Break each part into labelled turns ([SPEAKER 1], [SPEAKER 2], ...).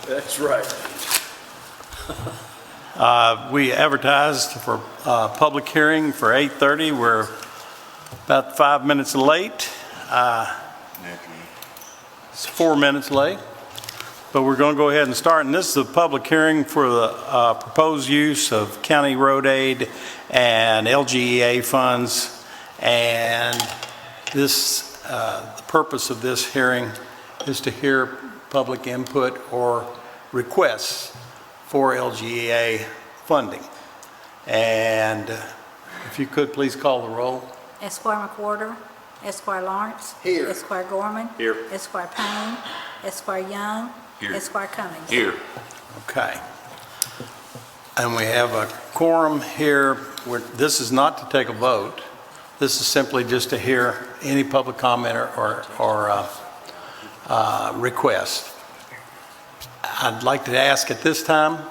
[SPEAKER 1] That's right.
[SPEAKER 2] We advertised for public hearing for 8:30. We're about 5 minutes late. It's 4 minutes late, but we're going to go ahead and start. And this is a public hearing for the proposed use of county road aid and LGEA funds. And this, the purpose of this hearing is to hear public input or requests for LGEA funding. And if you could please call the roll.
[SPEAKER 3] Esquire McWhorter, Esquire Lawrence.
[SPEAKER 1] Here.
[SPEAKER 3] Esquire Gorman.
[SPEAKER 1] Here.
[SPEAKER 3] Esquire Payne. Esquire Young.
[SPEAKER 1] Here.
[SPEAKER 3] Esquire Cummings.
[SPEAKER 1] Here.
[SPEAKER 2] Okay. And we have a quorum here. This is not to take a vote. This is simply just to hear any public comment or request. I'd like to ask at this time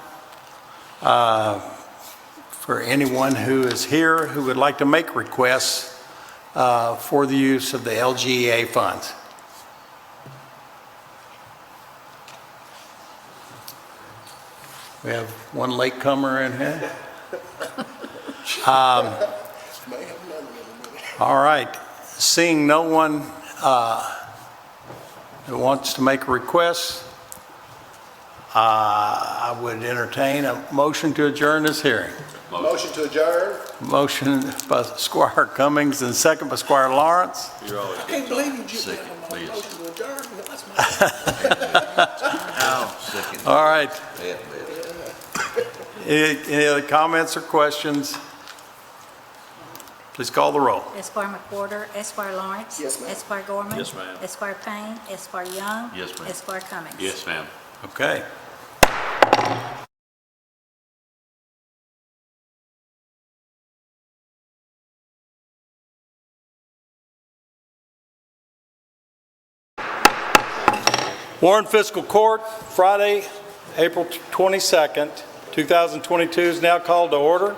[SPEAKER 2] for anyone who is here who would like to make requests for the use of the LGEA funds. We have one latecomer in here. All right. Seeing no one who wants to make a request, I would entertain a motion to adjourn this hearing.
[SPEAKER 1] Motion to adjourn.
[SPEAKER 2] Motion by Squire Cummings and second by Squire Lawrence.
[SPEAKER 1] I can't believe you just made a motion to adjourn. That's my
[SPEAKER 2] All right. Any other comments or questions? Please call the roll.
[SPEAKER 3] Esquire McWhorter, Esquire Lawrence.
[SPEAKER 1] Yes, ma'am.
[SPEAKER 3] Esquire Gorman.
[SPEAKER 1] Yes, ma'am.
[SPEAKER 3] Esquire Payne. Esquire Young.
[SPEAKER 1] Yes, ma'am.
[SPEAKER 3] Esquire Cummings.
[SPEAKER 1] Yes, ma'am.
[SPEAKER 2] Okay. Warren Fiscal Court, Friday, April 22nd, 2022 is now called to order.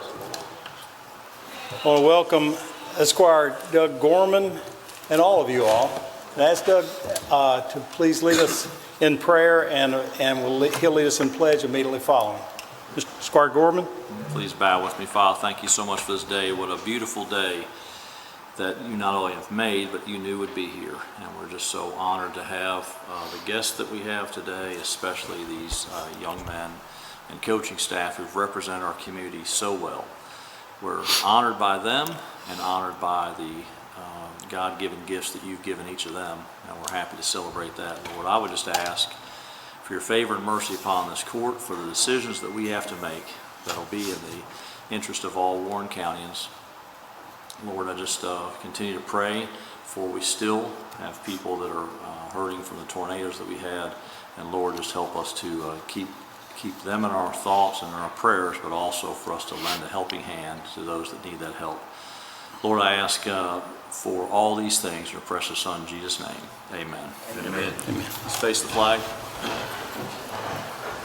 [SPEAKER 2] I want to welcome Esquire Doug Gorman and all of you all. And ask Doug to please lead us in prayer, and he'll lead us in pledge immediately following. Mr. Esquire Gorman.
[SPEAKER 4] Please bow with me. Father, thank you so much for this day. What a beautiful day that you not only have made, but you knew would be here. And we're just so honored to have the guests that we have today, especially these young men and coaching staff who've represented our community so well. We're honored by them and honored by the God-given gifts that you've given each of them, and we're happy to celebrate that. Lord, I would just ask for your favor and mercy upon this court for the decisions that we have to make that'll be in the interest of all Warren Countyans. Lord, I just continue to pray for we still have people that are hurting from the tornadoes that we had, and Lord, just help us to keep them in our thoughts and in our prayers, but also for us to lend a helping hand to those that need that help. Lord, I ask for all these things in your precious Son, Jesus' name. Amen. Amen. Amen. Let's face the flag.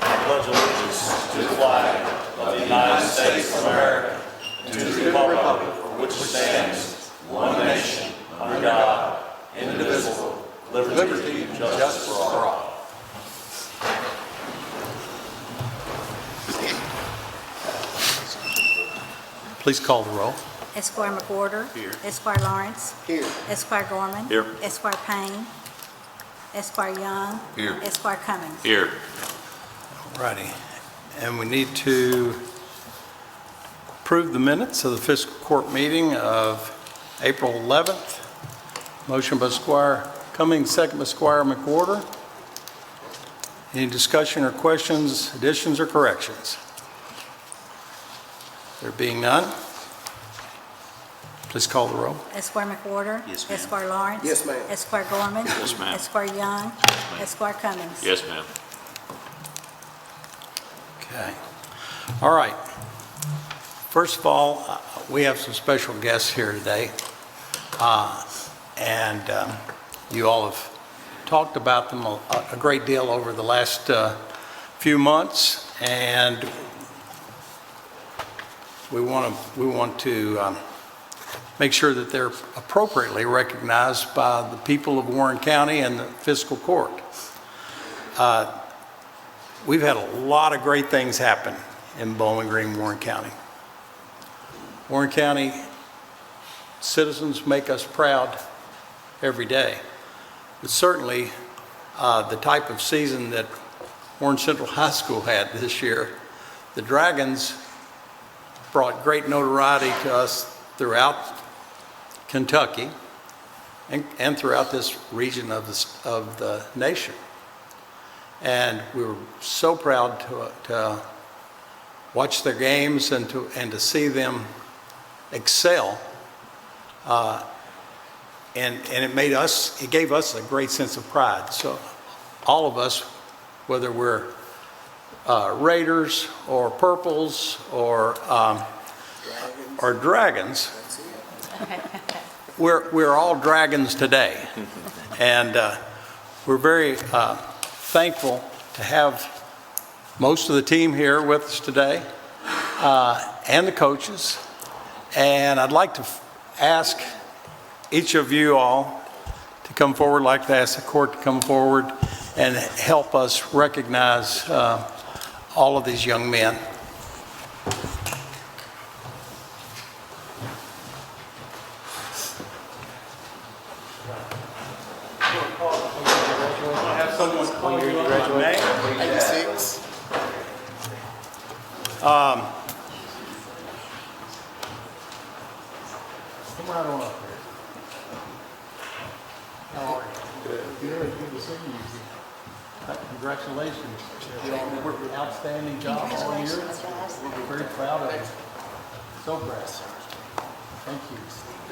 [SPEAKER 2] I pledge allegiance to the flag of the United States of America and to the republic for which it stands, one nation, under God, indivisible, liberty and justice for all. Please call the roll.
[SPEAKER 3] Esquire McWhorter.
[SPEAKER 1] Here.
[SPEAKER 3] Esquire Lawrence.
[SPEAKER 1] Here.
[SPEAKER 3] Esquire Gorman.
[SPEAKER 4] Here.
[SPEAKER 3] Esquire Payne. Esquire Young.
[SPEAKER 1] Here.
[SPEAKER 3] Esquire Cummings.
[SPEAKER 4] Here.
[SPEAKER 2] Righty. And we need to approve the minutes of the fiscal court meeting of April 11th. Motion by Squire Cummings, second by Squire McWhorter. Any discussion or questions, additions or corrections? There being none, please call the roll.
[SPEAKER 3] Esquire McWhorter.
[SPEAKER 4] Yes, ma'am.
[SPEAKER 3] Esquire Lawrence.
[SPEAKER 1] Yes, ma'am.
[SPEAKER 3] Esquire Gorman.
[SPEAKER 4] Yes, ma'am.
[SPEAKER 3] Esquire Young. Esquire Cummings.
[SPEAKER 4] Yes, ma'am.
[SPEAKER 2] Okay. All right. First of all, we have some special guests here today. You all have talked about them a great deal over the last few months, and we want to make sure that they're appropriately recognized by the people of Warren County and the fiscal court. we've had a lot of great things happen in Bowling Green, Warren County. Warren County citizens make us proud every day. But certainly, the type of season that Warren Central High School had this year, the Dragons brought great notoriety to us throughout Kentucky and throughout this region of the nation. And we were so proud to watch their games and to see them excel. And it gave us a great sense of pride. So all of us, whether we're Raiders or Purples or Dragons, we're all Dragons today. And we're very thankful to have most of the team here with us today, and the coaches. And I'd like to ask each of you all to come forward. I'd like to ask the court to come forward and help us recognize all of these young men. Have someone call you on my name.
[SPEAKER 1] 86.
[SPEAKER 2] Come right on up here. How are you? Good. Good to see you. Congratulations. You all worked an outstanding job all year. We're very proud of you. So proud. Thank you.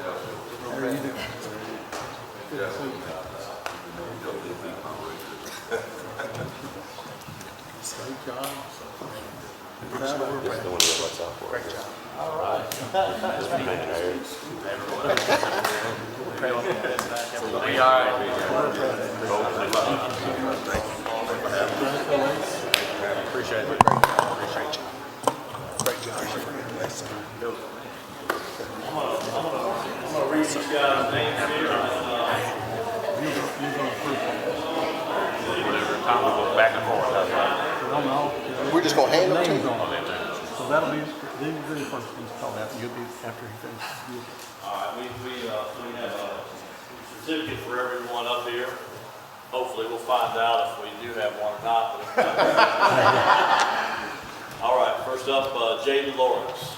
[SPEAKER 2] How are you doing? Good to see you. Great job. Proud of you. Great job. All right.
[SPEAKER 4] We are.
[SPEAKER 1] Appreciate it. Appreciate you. Great job.
[SPEAKER 4] I'm gonna read these guys' names here. Whatever time we go back and forth, that's right.
[SPEAKER 1] We're just gonna hand them to you.
[SPEAKER 2] So that'll be, these are the first things called out, and you'll be after he finishes.
[SPEAKER 4] All right, we have a certificate for everyone up here. Hopefully we'll find out if we do have one or not. But if not, all right, first up, Jaden Lawrence.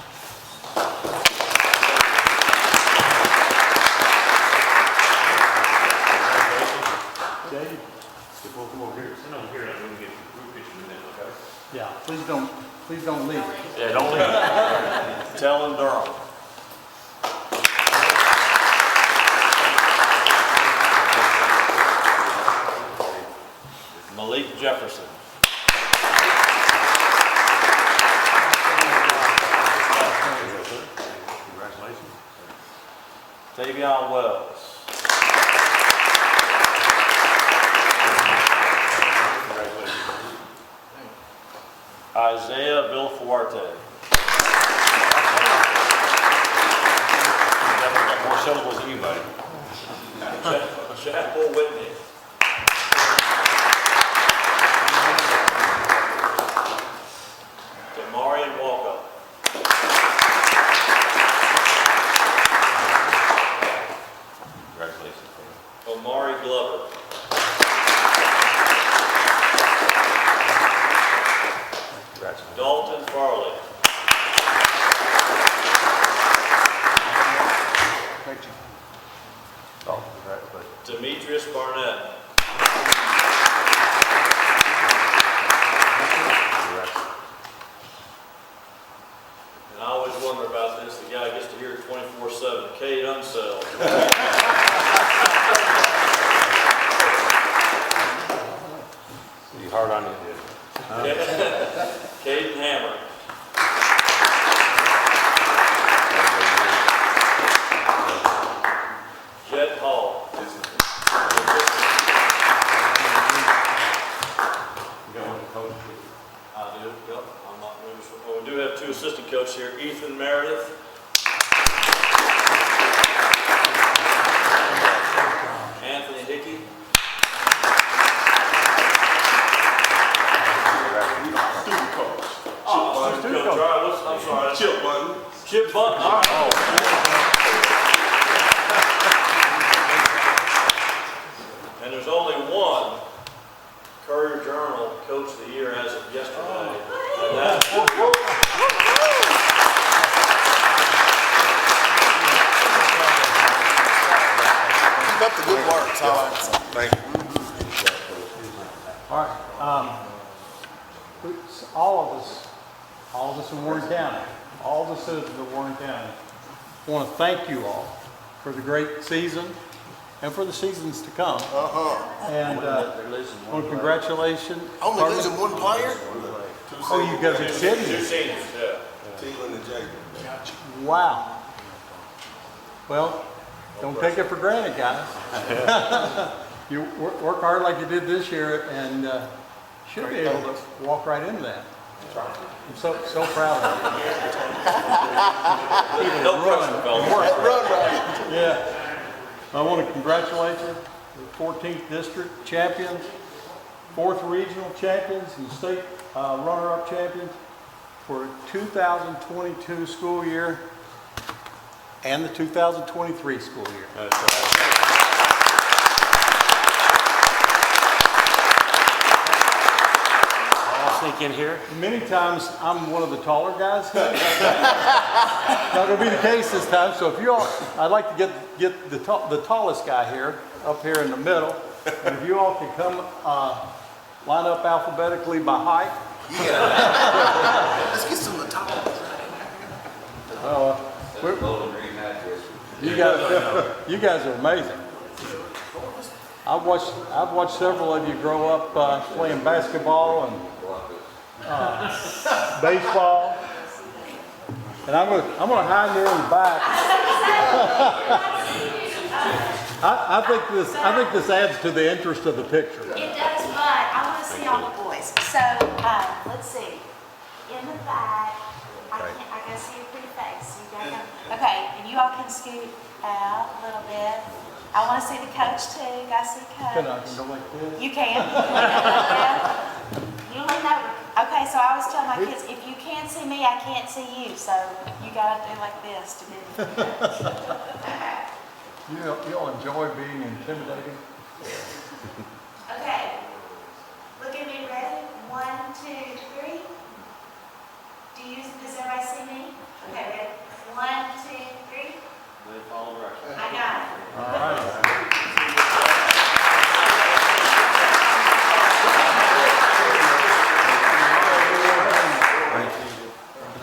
[SPEAKER 2] Jaden?
[SPEAKER 4] Come over here. Sit over here and we can get a group picture in a minute, okay?
[SPEAKER 2] Yeah, please don't leave.
[SPEAKER 4] Yeah, don't leave. Tell him Durham. Malik Jefferson. Congratulations. Tavion Wells. Isaiah Villafuerte. Got more syllables than you, buddy. Chapel Whitney. Damarian Walker. Congratulations. Omari Glover. Dalton Farley.
[SPEAKER 1] Great job.
[SPEAKER 4] Demetrius Barnett. And I always wonder about this, the guy gets to hear it 24/7, Cade Unseld.
[SPEAKER 5] You hard on you, dude.
[SPEAKER 4] Caden Hammer. Jet Hall. I do, yep. I'm not really sure. Well, we do have two assistant coaches here, Ethan Meredith. Anthony Hickey.
[SPEAKER 2] go.
[SPEAKER 4] I'm sorry.
[SPEAKER 1] Chip button.
[SPEAKER 4] Chip Button. All right. And there's only one Courier Journal Coach of the Year as of yesterday. And that's
[SPEAKER 1] Keep up the good work, that's all I can say. Thank you.
[SPEAKER 2] All right, all of us in Warren County, all the citizens of Warren County, want to thank you all for the great season and for the seasons to come. And want to congratulations.
[SPEAKER 1] Only losing one player?
[SPEAKER 2] Oh, you guys are kidding me.
[SPEAKER 1] Teelan and Jacob.
[SPEAKER 2] Wow. Well, don't take it for granted, guys. You work hard like you did this year, and should be able to walk right into that. I'm so proud of you. Even
[SPEAKER 4] no pressure, fellas.
[SPEAKER 1] Run right.
[SPEAKER 2] Yeah. I want to congratulate you, the 14th District champions, 4th Regional champions, and state runner-up champions for 2022 school year and the 2023 school year.
[SPEAKER 4] That's right.
[SPEAKER 5] Sneak in here.
[SPEAKER 2] Many times I'm one of the taller guys here. Not gonna be the case this time. So if you all, I'd like to get the tallest guy here up here in the middle. And if you all could come line up alphabetically by height.
[SPEAKER 1] Yeah. Let's get some of the top ones.
[SPEAKER 2] You guys are amazing. I've watched several of you grow up playing basketball and baseball, and I'm gonna hide there in the back. I think this adds to the interest of the picture.
[SPEAKER 6] It does, but I want to see all the boys. So let's see. In the back, I can see your pretty face. You gotta come. Okay, and you all can scoot out a little bit. I want to see the coach too. Guys, see coach.
[SPEAKER 2] Can I go like this?
[SPEAKER 6] You can. You lean over. Okay, so I always tell my kids, if you can't see me, I can't see you. So you gotta do like this to be.
[SPEAKER 2] You'll enjoy being intimidating.
[SPEAKER 6] Okay. Look at me. Ready? 1, 2, 3. Does everybody see me? Okay, ready? 1, 2, 3.
[SPEAKER 4] They follow directions.
[SPEAKER 6] I got it.
[SPEAKER 2] All right.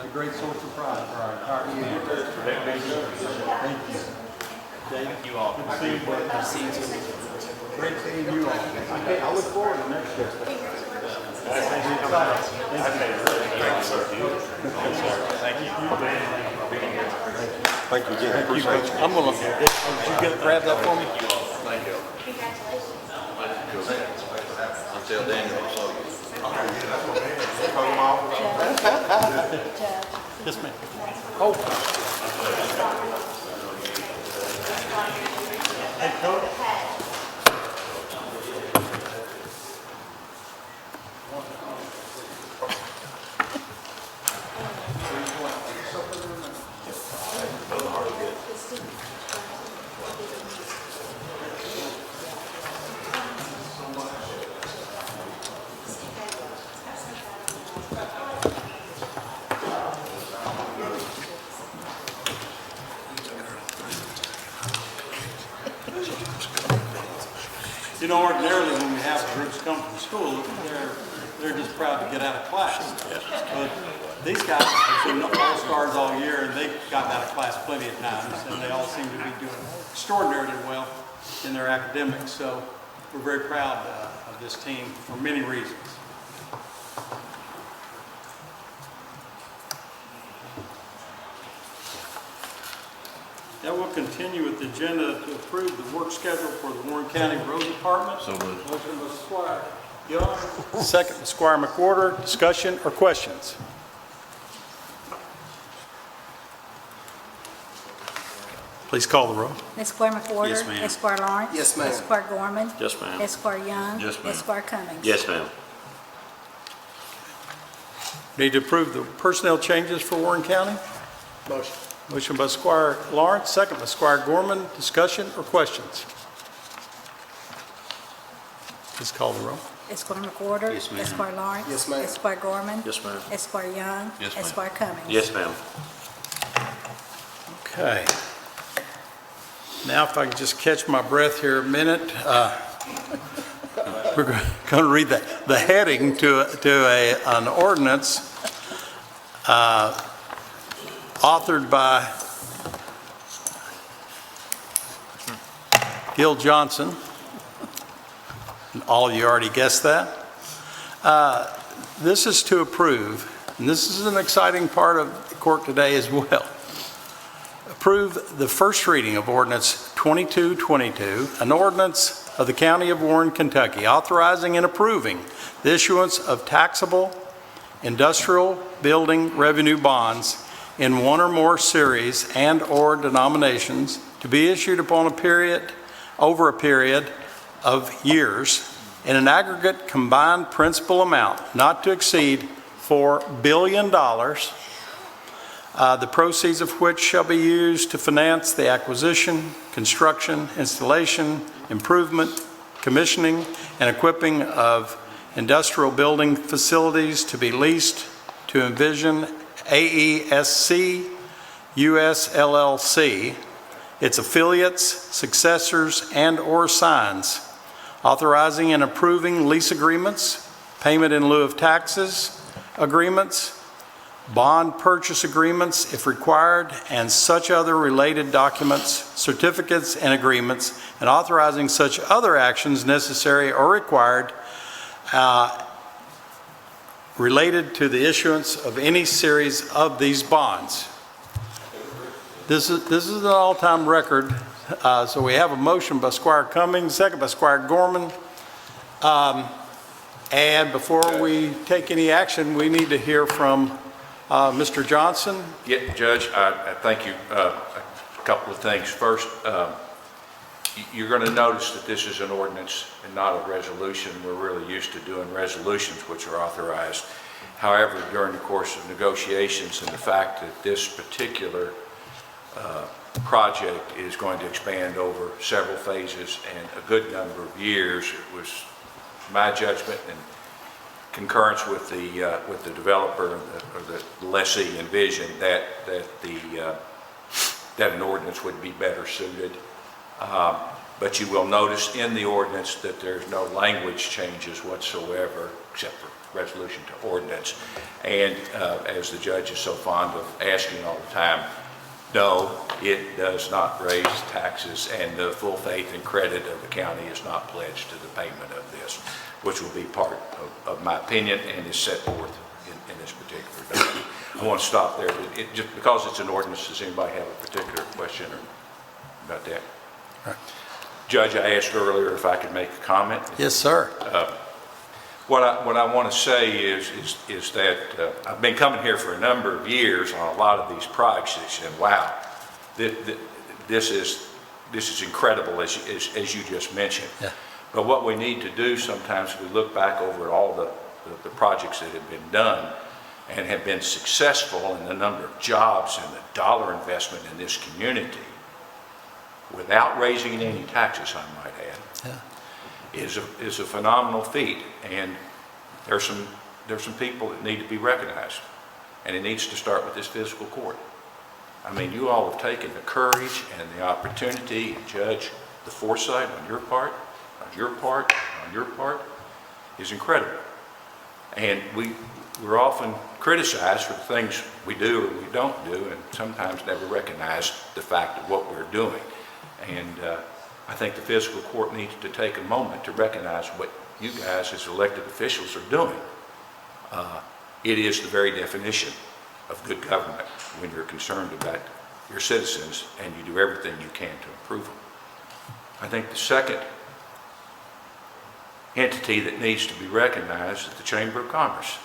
[SPEAKER 2] A great source of pride for our entire unit. Thank you. Thank you all. Good to see you. Good to see you. Great seeing you all. I look forward to next year. Thank you, sir. Thank you.
[SPEAKER 1] Thank you again. Appreciate you.
[SPEAKER 2] I'm gonna, did you grab that for me?
[SPEAKER 4] Thank you.
[SPEAKER 6] Congratulations.
[SPEAKER 4] I'll tell Daniel I saw you.
[SPEAKER 2] Yes, ma'am. Oh. Hey, Coach. You know, ordinarily when we have groups come from school, they're just proud to get out of class. But these guys have been all-stars all year, and they've gotten out of class plenty of times, and they all seem to be doing extraordinarily well in their academics. So we're very proud of this team for many reasons. Now we'll continue with the agenda to approve the work schedule for the Warren County Road Department. So moved. Motion by Squire Young. Second by Squire McWhorter. Discussion or questions? Please call the roll.
[SPEAKER 3] Esquire McWhorter.
[SPEAKER 4] Yes, ma'am.
[SPEAKER 3] Esquire Lawrence.
[SPEAKER 1] Yes, ma'am.
[SPEAKER 3] Esquire Gorman.
[SPEAKER 4] Yes, ma'am.
[SPEAKER 3] Esquire Young.
[SPEAKER 4] Yes, ma'am.
[SPEAKER 3] Esquire Cummings.
[SPEAKER 4] Yes, ma'am.
[SPEAKER 2] Need to approve the personnel changes for Warren County.
[SPEAKER 1] Motion.
[SPEAKER 2] Motion by Squire Lawrence, second by Squire Gorman. Discussion or questions? Please call the roll.
[SPEAKER 3] Esquire McWhorter.
[SPEAKER 1] Yes, ma'am.
[SPEAKER 3] Esquire Lawrence.
[SPEAKER 1] Yes, ma'am.
[SPEAKER 3] Esquire Gorman.
[SPEAKER 4] Yes, ma'am.
[SPEAKER 3] Esquire Young.
[SPEAKER 1] Yes, ma'am.
[SPEAKER 3] Esquire Cummings.
[SPEAKER 1] Yes, ma'am.
[SPEAKER 2] Okay. Now, if I can just catch my breath here a minute, we're going to read the heading to an ordinance authored by Gil Johnson. All of you already guessed that. This is to approve, and this is an exciting part of the court today as well. Approve the first reading of ordinance 2222, an ordinance of the County of Warren, Kentucky, authorizing and approving the issuance of taxable industrial building revenue bonds in one or more series and/or denominations to be issued over a period of years in an aggregate combined principal amount not to exceed $4 billion, the proceeds of which shall be used to finance the acquisition, construction, installation, improvement, commissioning, and equipping of industrial building facilities to be leased to Envision AESC US LLC, its affiliates, successors, and/or signs, authorizing and approving lease agreements, payment in lieu of taxes agreements, bond purchase agreements if required, and such other related documents, certificates, and agreements, and authorizing such other actions necessary or required related to the issuance of any series of these bonds. This is an all-time record. So we have a motion by Squire Cummings, second by Squire Gorman. And before we take any action, we need to hear from Mr. Johnson.
[SPEAKER 5] Yeah, Judge, I thank you. A couple of things. First, you're going to notice that this is an ordinance and not a resolution. We're really used to doing resolutions which are authorized. However, during the course of negotiations and the fact that this particular project is going to expand over several phases and a good number of years, it was my judgment and concurrence with the developer or the lessee Envision that an ordinance would be better suited. But you will notice in the ordinance that there's no language changes whatsoever except for resolution to ordinance. And as the judge is so fond of asking all the time, no, it does not raise taxes, and the full faith and credit of the county is not pledged to the payment of this, which will be part of my opinion and is set forth in this particular document. I want to stop there. Just because it's an ordinance, does anybody have a particular question about that?
[SPEAKER 2] Right.
[SPEAKER 5] Judge, I asked earlier if I could make a comment.
[SPEAKER 2] Yes, sir.
[SPEAKER 5] What I want to say is that I've been coming here for a number of years on a lot of these projects, and wow, this is incredible as you just mentioned. Yeah. But what we need to do sometimes, we look back over all the projects that have been done and have been successful, and the number of jobs and the dollar investment in this community, without raising any taxes, I might add. Yeah. is a phenomenal feat, and there's some people that need to be recognized, and it needs to start with this fiscal court. I mean, you all have taken the courage and the opportunity, and Judge, the foresight on your part is incredible. And we're often criticized for the things we do or we don't do, and sometimes never recognize the fact of what we're doing. And I think the fiscal court needs to take a moment to recognize what you guys as elected officials are doing. It is the very definition of good government when you're concerned about your citizens and you do everything you can to improve them. I think the second entity that needs to be recognized is the Chamber of Commerce.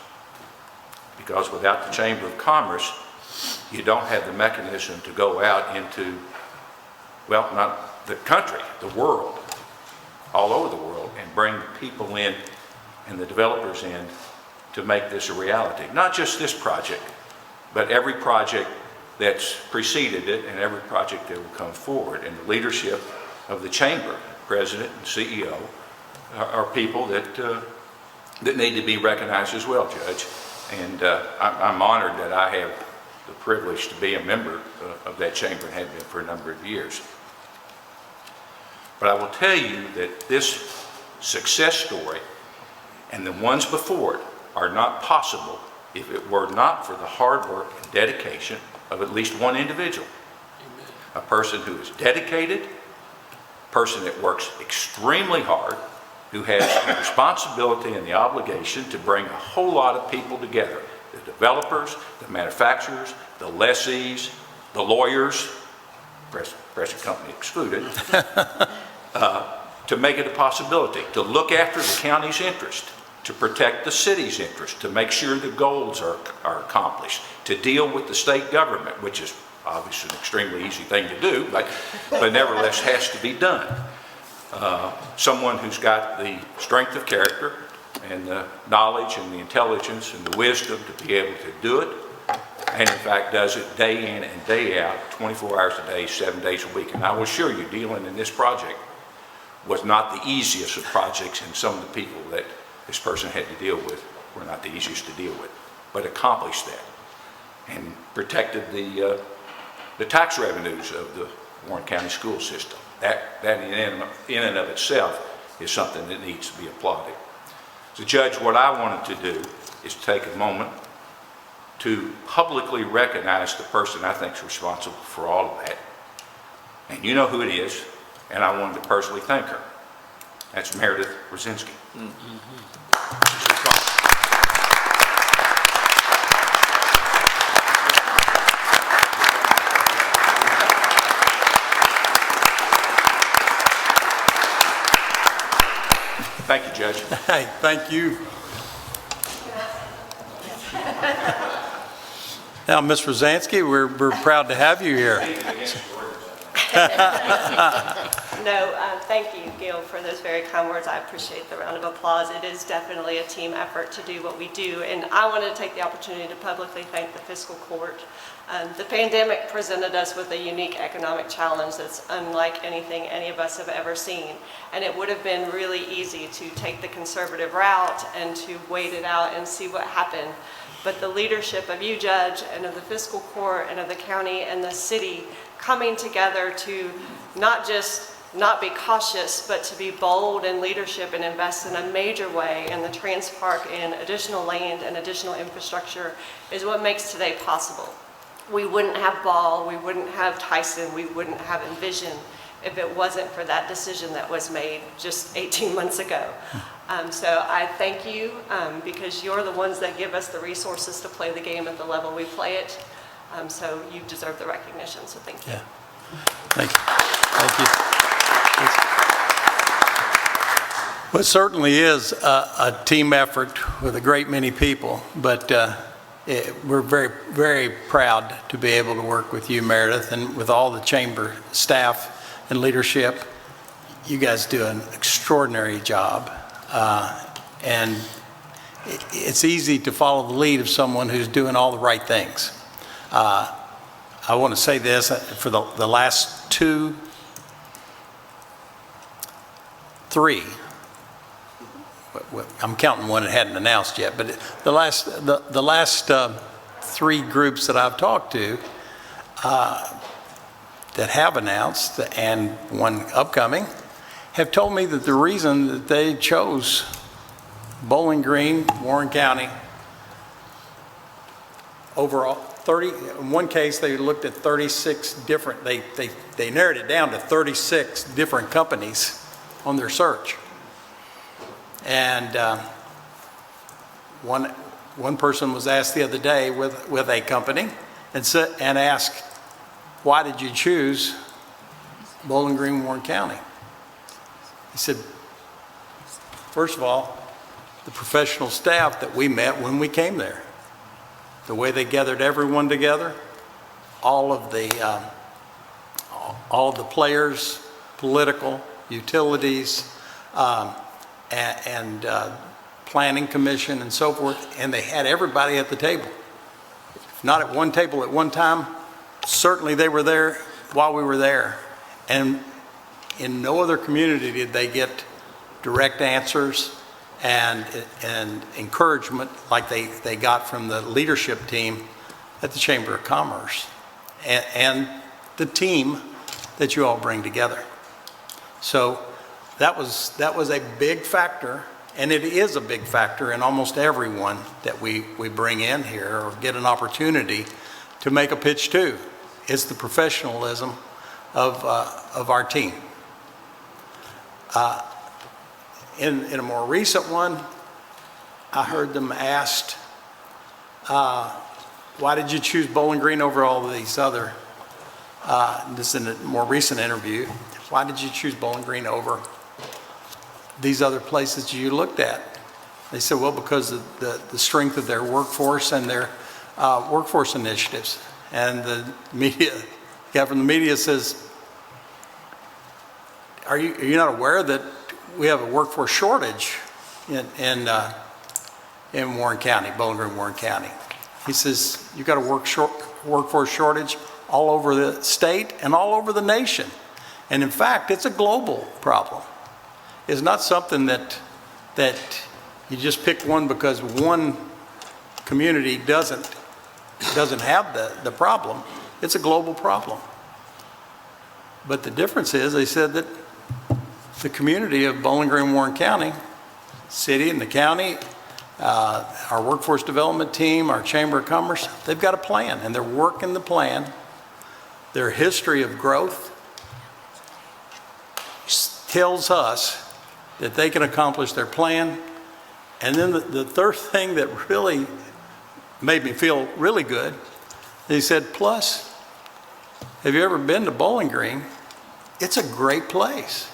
[SPEAKER 5] Because without the Chamber of Commerce, you don't have the mechanism to go out into, well, not the country, the world, all over the world, and bring the people in and the developers in to make this a reality. Not just this project, but every project that's preceded it and every project that will come forward. And the leadership of the chamber, president and CEO, are people that need to be recognized as well, Judge. And I'm honored that I have the privilege to be a member of that chamber and have been for a number of years. But I will tell you that this success story and the ones before it are not possible if it were not for the hard work and dedication of at least one individual. Amen. A person who is dedicated, a person that works extremely hard, who has the responsibility and the obligation to bring a whole lot of people together, the developers, the manufacturers, the lessees, the lawyers, present company excluded, to make it a possibility, to look after the county's interest, to protect the city's interest, to make sure the goals are accomplished, to deal with the state government, which is obviously an extremely easy thing to do, but nevertheless has to be done. Someone who's got the strength of character and the knowledge and the intelligence and the wisdom to be able to do it, and in fact does it day in and day out, 24 hours a day, 7 days a week. And I will assure you, dealing in this project was not the easiest of projects, and some of the people that this person had to deal with were not the easiest to deal with, but accomplished that and protected the tax revenues of the Warren County school system. That in and of itself is something that needs to be applauded. So, Judge, what I wanted to do is take a moment to publicly recognize the person I think is responsible for all of that. And you know who it is, and I wanted to personally thank her. That's Meredith Brzezinski. Thank you, Judge.
[SPEAKER 2] Hey, thank you. Now, Ms. Rosansky, we're proud to have you here.
[SPEAKER 7] No, thank you, Gil, for those very kind words. I appreciate the round of applause. It is definitely a team effort to do what we do, and I wanted to take the opportunity to publicly thank the Fiscal Court. The pandemic presented us with a unique economic challenge that's unlike anything any of us have ever seen, and it would have been really easy to take the conservative route and to wait it out and see what happened. But the leadership of you, Judge, and of the Fiscal Court, and of the county and the city coming together to not just not be cautious, but to be bold in leadership and invest in a major way in the Trans Park and additional land and additional infrastructure is what makes today possible. We wouldn't have Ball, we wouldn't have Tyson, we wouldn't have Envision if it wasn't for that decision that was made just 18 months ago. So I thank you because you're the ones that give us the resources to play the game at the level we play it. So you deserve the recognition, so thank you.
[SPEAKER 2] Yeah. Thank you. Thank you. Well, it certainly is a team effort with a great many people, but we're very, very proud to be able to work with you, Meredith, and with all the chamber staff and leadership. You guys do an extraordinary job, and it's easy to follow the lead of someone who's doing all the right things. I want to say this, for the last three, I'm counting one that hadn't announced yet, but the last three groups that I've talked to that have announced, and one upcoming, have told me that the reason that they chose Bowling Green, Warren County, overall, in one case they looked at 36 different, they narrowed it down to 36 different companies on their search. And one person was asked the other day with a company and asked, why did you choose Bowling Green, Warren County? He said, first of all, the professional staff that we met when we came there, the way they gathered everyone together, all of the players, political, utilities, and planning commission and so forth, and they had everybody at the table. If not at one table at one time, certainly they were there while we were there. And in no other community did they get direct answers and encouragement like they got from the leadership team at the Chamber of Commerce and the team that you all bring together. So that was a big factor, and it is a big factor in almost everyone that we bring in here or get an opportunity to make a pitch to. It's the professionalism of our team. In a more recent one, I heard them asked, why did you choose Bowling Green over all of these other, this is in a more recent interview, why did you choose Bowling Green over these other places you looked at? They said, well, because of the strength of their workforce and their workforce initiatives. And the media, the guy from the media says, are you not aware that we have a workforce shortage in Warren County, Bowling Green, Warren County? He says, you've got a workforce shortage all over the state and all over the nation. And in fact, it's a global problem. It's not something that you just pick one because one community doesn't have the problem. It's a global problem. But the difference is, they said that the community of Bowling Green, Warren County, city and the county, our workforce development team, our Chamber of Commerce, they've got a plan and they're working the plan. Their history of growth tells us that they can accomplish their plan. And then the third thing that really made me feel really good, he said, plus, have you ever been to Bowling Green? It's a great place.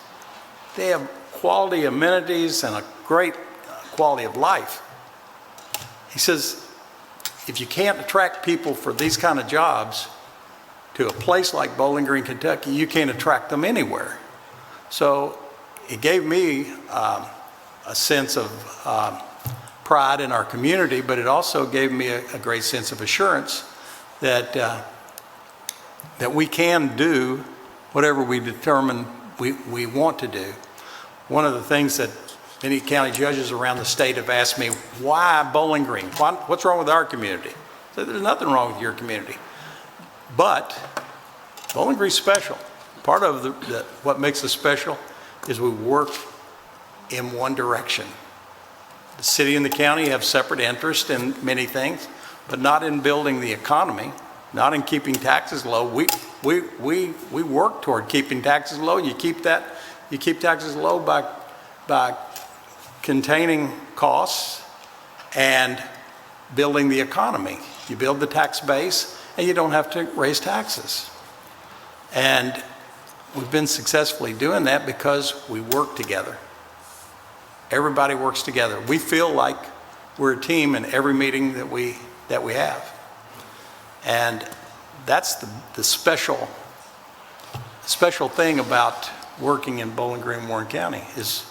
[SPEAKER 2] They have quality amenities and a great quality of life. He says, if you can't attract people for these kind of jobs to a place like Bowling Green, Kentucky, you can't attract them anywhere. So it gave me a sense of pride in our community, but it also gave me a great sense of assurance that we can do whatever we determine we want to do. One of the things that many county judges around the state have asked me, why Bowling Green? What's wrong with our community? So there's nothing wrong with your community. But Bowling Green's special. Part of what makes us special is we work in one direction. The city and the county have separate interests in many things, but not in building the economy, not in keeping taxes low. We work toward keeping taxes low. You keep taxes low by containing costs and building the economy. You build the tax base and you don't have to raise taxes. And we've been successfully doing that because we work together. Everybody works together. We feel like we're a team in every meeting that we have. And that's the special thing about working in Bowling Green, Warren County is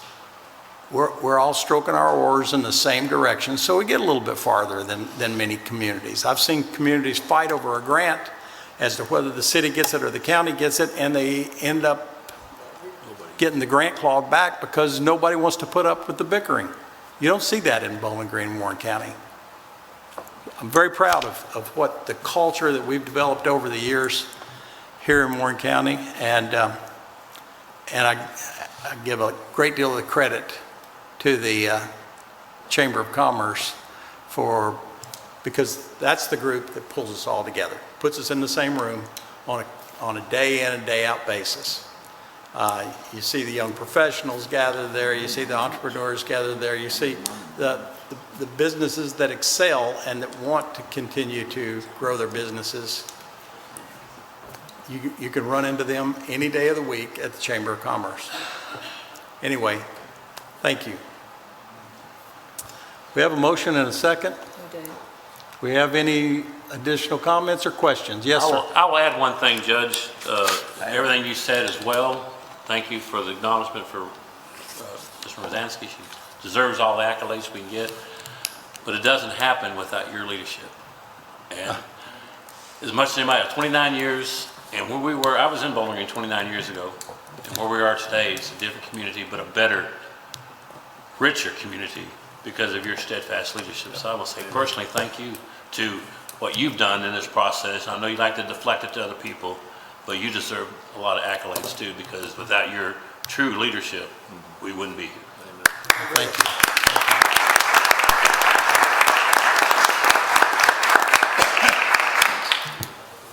[SPEAKER 2] we're all stroking our oars in the same direction, so we get a little bit farther than many communities. I've seen communities fight over a grant as to whether the city gets it or the county gets it, and they end up getting the grant clawed back because nobody wants to put up with the bickering. You don't see that in Bowling Green, Warren County. I'm very proud of what the culture that we've developed over the years here in Warren County, and I give a great deal of credit to the Chamber of Commerce because that's the group that pulls us all together, puts us in the same room on a day in and day out basis. You see the young professionals gathered there, you see the entrepreneurs gathered there, you see the businesses that excel and that want to continue to grow their businesses. You can run into them any day of the week at the Chamber of Commerce. Anyway, thank you. We have a motion and a second.
[SPEAKER 3] We do.
[SPEAKER 2] We have any additional comments or questions? Yes, sir.
[SPEAKER 8] I will add one thing, Judge. Everything you said as well. Thank you for the acknowledgement for Ms. Rosansky. She deserves all the accolades we can get, but it doesn't happen without your leadership. And as much as anybody, 29 years, and where we were, I was in Bowling Green 29 years ago, and where we are today is a different community, but a better, richer community because of your steadfast leadership. So I will say personally, thank you to what you've done in this process. I know you like to deflect it to other people, but you deserve a lot of accolades too, because without your true leadership, we wouldn't be here.
[SPEAKER 2] Thank you.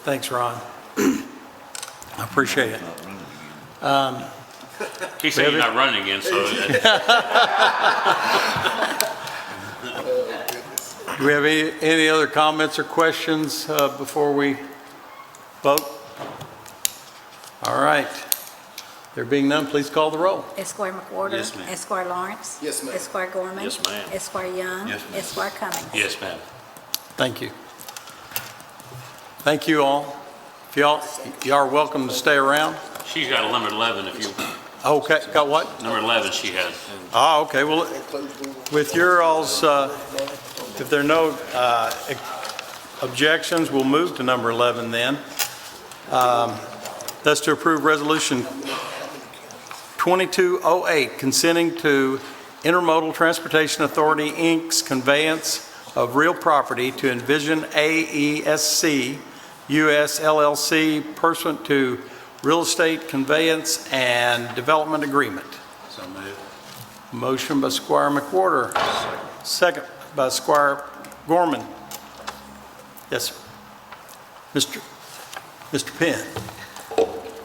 [SPEAKER 2] Thanks, Ron. I appreciate it.
[SPEAKER 8] He said you're not running again, so
[SPEAKER 2] Do we have any other comments or questions before we vote? All right. There being none, please call the roll.
[SPEAKER 3] Esquire McWhorter.
[SPEAKER 8] Yes, ma'am.
[SPEAKER 3] Esquire Lawrence.
[SPEAKER 1] Yes, ma'am.
[SPEAKER 3] Esquire Gorman.
[SPEAKER 8] Yes, ma'am.
[SPEAKER 3] Esquire Young.
[SPEAKER 8] Yes, ma'am.
[SPEAKER 3] Esquire Cummings.
[SPEAKER 8] yes, ma'am.
[SPEAKER 2] Thank you. Thank you all. If y'all are welcome to stay around.
[SPEAKER 8] She's got a number 11 if you,
[SPEAKER 2] Okay, got what?
[SPEAKER 8] number 11 she has.
[SPEAKER 2] Ah, okay, well, with your all's, if there are no objections, we'll move to number 11 then. That's to approve Resolution 2208, consenting to Intermodal Transportation Authority, Inc.'s conveyance of real property to Envision AESC US LLC pursuant to Real Estate Conveyance and Development Agreement.
[SPEAKER 1] So moved.
[SPEAKER 2] Motion by Squire McWhorter. Second by Squire Gorman. Yes, sir. Mr. Penn.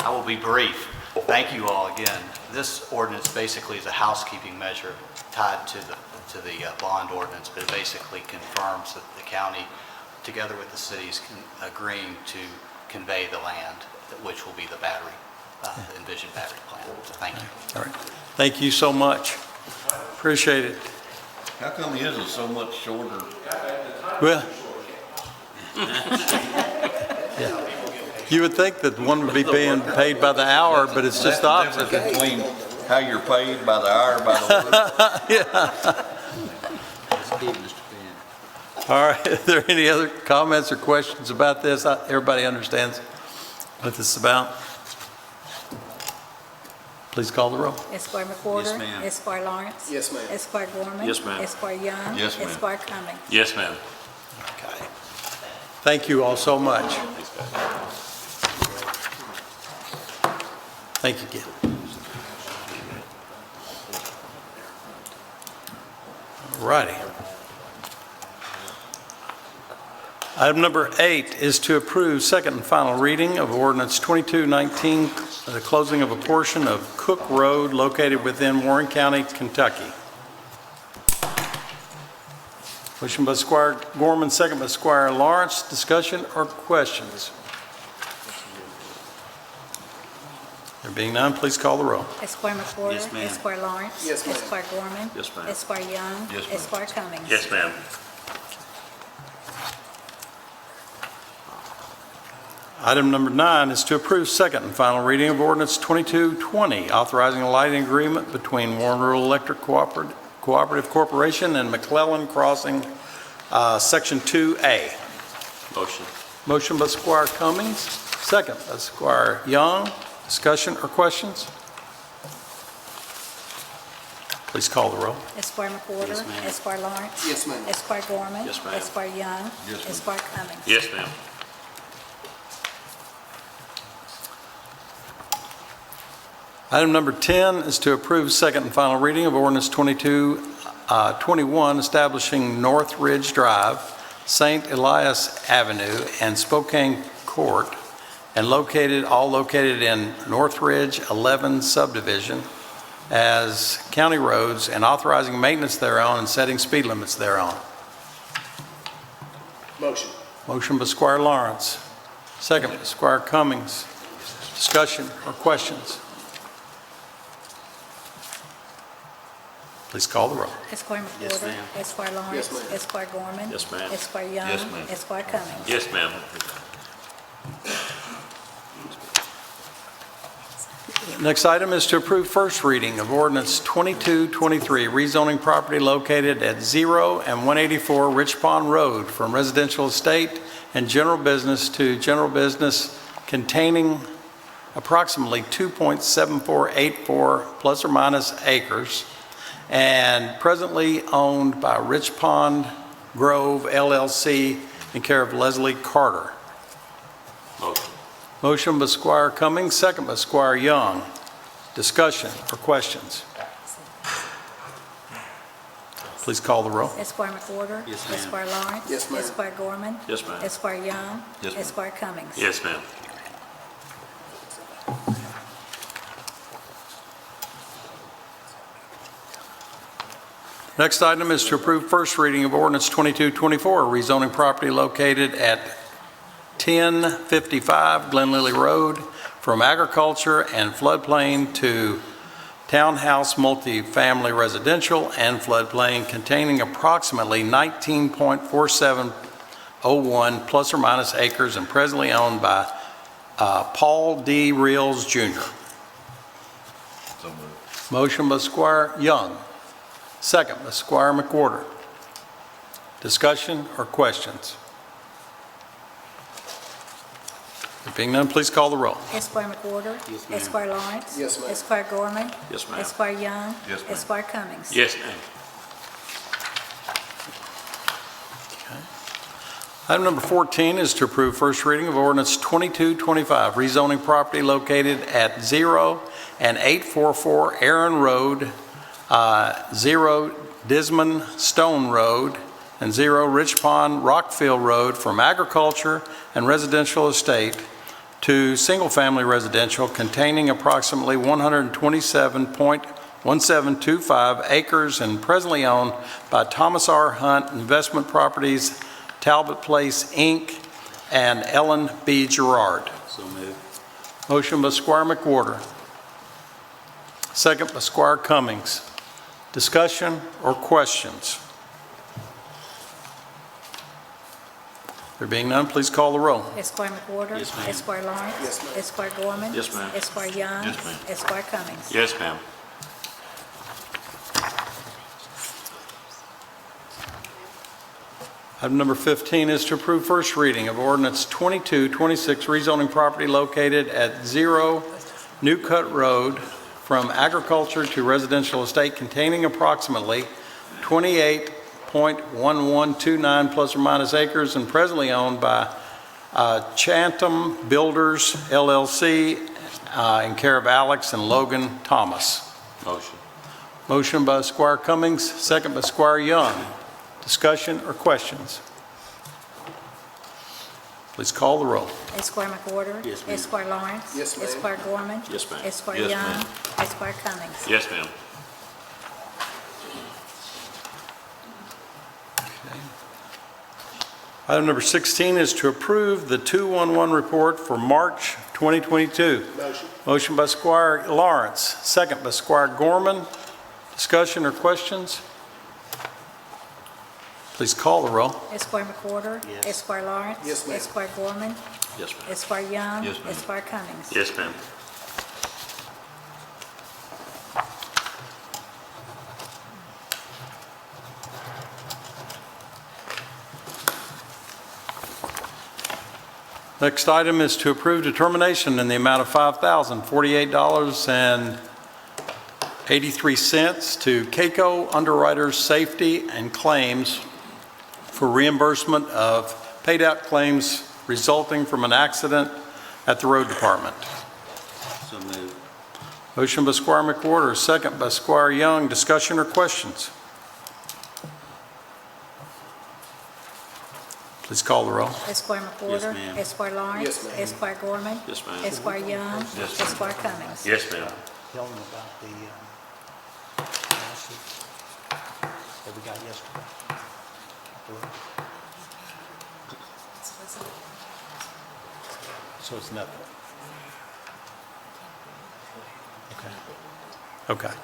[SPEAKER 9] I will be brief. Thank you all again. This ordinance basically is a housekeeping measure tied to the bond ordinance, but it basically confirms that the county, together with the cities, agreeing to convey the land, which will be the battery, the Envision battery plant. So thank you.
[SPEAKER 2] All right. Thank you so much. Appreciate it.
[SPEAKER 1] How come his is so much shorter?
[SPEAKER 2] Well, yeah. You would think that one would be being paid by the hour, but it's just the opposite.
[SPEAKER 1] Between how you're paid by the hour, by the
[SPEAKER 2] All right, are there any other comments or questions about this? Everybody understands what this is about? Please call the roll.
[SPEAKER 3] Esquire McWhorter.
[SPEAKER 1] Yes, ma'am.
[SPEAKER 3] Esquire Lawrence.
[SPEAKER 1] Yes, ma'am.
[SPEAKER 3] Esquire Gorman.
[SPEAKER 8] Yes, ma'am.
[SPEAKER 3] Esquire Young.
[SPEAKER 1] Yes, ma'am.
[SPEAKER 3] Esquire Cummings.
[SPEAKER 8] Yes, ma'am.
[SPEAKER 2] Okay. Thank you all so much. Thank you again. All righty. Item number 8 is to approve second and final reading of ordinance 2219, the closing of a portion of Cook Road located within Warren County, Kentucky. Motion by Squire Gorman, second by Squire Lawrence. Discussion or questions? There being none, please call the roll.
[SPEAKER 3] Esquire McWhorter.
[SPEAKER 1] Yes, ma'am.
[SPEAKER 3] Esquire Lawrence.
[SPEAKER 1] Yes, ma'am.
[SPEAKER 3] Esquire Gorman.
[SPEAKER 8] Yes, ma'am.
[SPEAKER 3] Esquire Young.
[SPEAKER 1] Yes, ma'am.
[SPEAKER 3] Esquire Cummings.
[SPEAKER 8] Yes, ma'am.
[SPEAKER 2] Item number 9 is to approve second and final reading of ordinance 2220, authorizing a lighting agreement between Warren Rural Electric Cooperative Corporation and McClellan Crossing, Section 2A.
[SPEAKER 8] Motion.
[SPEAKER 2] Motion by Squire Cummings, second by Squire Young. Discussion or questions? Please call the roll.
[SPEAKER 3] Esquire McWhorter.
[SPEAKER 1] Yes, ma'am.
[SPEAKER 3] Esquire Lawrence.
[SPEAKER 1] Yes, ma'am.
[SPEAKER 3] Esquire Gorman.
[SPEAKER 8] Yes, ma'am.
[SPEAKER 3] Esquire Young.
[SPEAKER 1] Yes, ma'am.
[SPEAKER 3] Esquire Cummings.
[SPEAKER 8] Yes, ma'am.
[SPEAKER 2] Item number 10 is to approve second and final reading of ordinance 2221, establishing North Ridge Drive, St. Elias Avenue, and Spokane Court, and all located in North Ridge 11 subdivision as county roads, and authorizing maintenance thereon and setting speed limits thereon.
[SPEAKER 1] Motion.
[SPEAKER 2] Motion by Squire Lawrence, second by Squire Cummings. Discussion or questions? Please call the roll.
[SPEAKER 3] Esquire
[SPEAKER 1] Yes,
[SPEAKER 3] McWhorter.
[SPEAKER 1] ma'am.
[SPEAKER 3] Esquire Lawrence.
[SPEAKER 1] Yes, ma'am.
[SPEAKER 3] Esquire Gorman.
[SPEAKER 8] Yes, ma'am.
[SPEAKER 3] Esquire Young.
[SPEAKER 1] Yes, ma'am.
[SPEAKER 3] Esquire Cummings.
[SPEAKER 8] Yes, ma'am.
[SPEAKER 2] Next item is to approve first reading of ordinance 2223, rezoning property located at 0 and 184 Rich Pond Road from residential estate and general business to general business containing approximately 2.7484 plus or minus acres and presently owned by Rich Pond Grove LLC in care of Leslie Carter.
[SPEAKER 8] Motion.
[SPEAKER 2] Motion by Squire Cummings, second by Squire Young. Discussion or questions? Please call the roll.
[SPEAKER 3] Esquire McWhorter.
[SPEAKER 8] Yes, ma'am.
[SPEAKER 3] Esquire Lawrence.
[SPEAKER 1] Yes, ma'am.
[SPEAKER 3] Esquire Gorman.
[SPEAKER 4] Yes, ma'am.
[SPEAKER 3] Esquire Young.
[SPEAKER 1] Yes, ma'am.
[SPEAKER 3] Esquire Cummings.
[SPEAKER 8] Yes, ma'am.
[SPEAKER 2] Next item is to approve first reading of ordinance 2224, rezoning property located at 1055 Glen Lily Road from agriculture and floodplain to townhouse multifamily residential and floodplain containing approximately 19.4701 plus or minus acres and presently owned by Paul D. Reels Jr.
[SPEAKER 1] So moved.
[SPEAKER 2] Motion by Squire Young, second by Squire McWhorter. Discussion or questions? There being none, please call the roll.
[SPEAKER 3] Esquire McWhorter.
[SPEAKER 8] Yes, ma'am.
[SPEAKER 3] Esquire Lawrence.
[SPEAKER 1] Yes, ma'am.
[SPEAKER 3] Esquire Gorman.
[SPEAKER 4] Yes, ma'am.
[SPEAKER 3] Esquire Young.
[SPEAKER 1] Yes, ma'am.
[SPEAKER 3] Esquire Cummings.
[SPEAKER 8] Yes, ma'am.
[SPEAKER 2] Item number 14 is to approve first reading of ordinance 2225, rezoning property located at 0 and 844 Aaron Road, 0 Disman Stone Road, and 0 Rich Pond Rockfield Road from agriculture and residential estate to single-family residential containing approximately 127.1725 acres and presently owned by Thomas R. Hunt Investment Properties, Talbot Place, Inc., and Ellen B. Gerard.
[SPEAKER 8] So moved.
[SPEAKER 2] Motion by Squire McWhorter, second by Squire Cummings. Discussion or questions? There being none, please call the roll.
[SPEAKER 3] Esquire McWhorter.
[SPEAKER 8] Yes, ma'am.
[SPEAKER 3] Esquire Lawrence.
[SPEAKER 1] Yes, ma'am.
[SPEAKER 3] Esquire Gorman.
[SPEAKER 4] Yes, ma'am.
[SPEAKER 3] Esquire Young.
[SPEAKER 8] Yes, ma'am.
[SPEAKER 3] Esquire Cummings.
[SPEAKER 8] Yes, ma'am.
[SPEAKER 2] Item number 15 is to approve first reading of ordinance 2226, rezoning property located at 0 New Cut Road from agriculture to residential estate containing approximately 28.1129 plus or minus acres and presently owned by Chantum Builders LLC in care of Alex and Logan Thomas.
[SPEAKER 8] Motion.
[SPEAKER 2] Motion by Squire Cummings, second by Squire Young. Discussion or questions? Please call the roll.
[SPEAKER 3] Esquire McWhorter.
[SPEAKER 8] Yes, ma'am.
[SPEAKER 3] Esquire Lawrence.
[SPEAKER 1] Yes, ma'am.
[SPEAKER 3] Esquire Gorman.
[SPEAKER 4] Yes, ma'am.
[SPEAKER 3] Esquire
[SPEAKER 8] Yes,
[SPEAKER 3] Young.
[SPEAKER 8] ma'am.
[SPEAKER 3] Esquire Cummings.
[SPEAKER 8] Yes, ma'am.
[SPEAKER 2] Item number 16 is to approve the 211 report for March 2022.
[SPEAKER 1] Motion.
[SPEAKER 2] Motion by Squire Lawrence, second by Squire Gorman. Discussion or questions? Please call the roll.
[SPEAKER 3] Esquire McWhorter.
[SPEAKER 8] Yes.
[SPEAKER 3] Esquire Lawrence.
[SPEAKER 1] Yes, ma'am.
[SPEAKER 3] Esquire Gorman.
[SPEAKER 4] Yes, ma'am.
[SPEAKER 3] Esquire Young.
[SPEAKER 8] Yes, ma'am.
[SPEAKER 3] Esquire Cummings.
[SPEAKER 8] Yes, ma'am.
[SPEAKER 2] Next item is to approve determination in the amount of $5,048.83 to CAECO Underwriters Safety and Claims for reimbursement of paid-out claims resulting from an accident at the road department.
[SPEAKER 8] So moved.
[SPEAKER 2] Motion by Squire McWhorter, second by Squire Young. Discussion or questions? Please call the roll.
[SPEAKER 3] Esquire McWhorter.
[SPEAKER 8] ma'am.
[SPEAKER 3] Esquire Lawrence.
[SPEAKER 1] Yes, ma'am.
[SPEAKER 3] Esquire Gorman.
[SPEAKER 4] Yes, ma'am.
[SPEAKER 3] Esquire Young.
[SPEAKER 8] Yes, ma'am.
[SPEAKER 3] Esquire Cummings.
[SPEAKER 8] Yes, ma'am.
[SPEAKER 10] Tell them about the lawsuit that we got yesterday.
[SPEAKER 2] So it's nothing. Okay. Okay.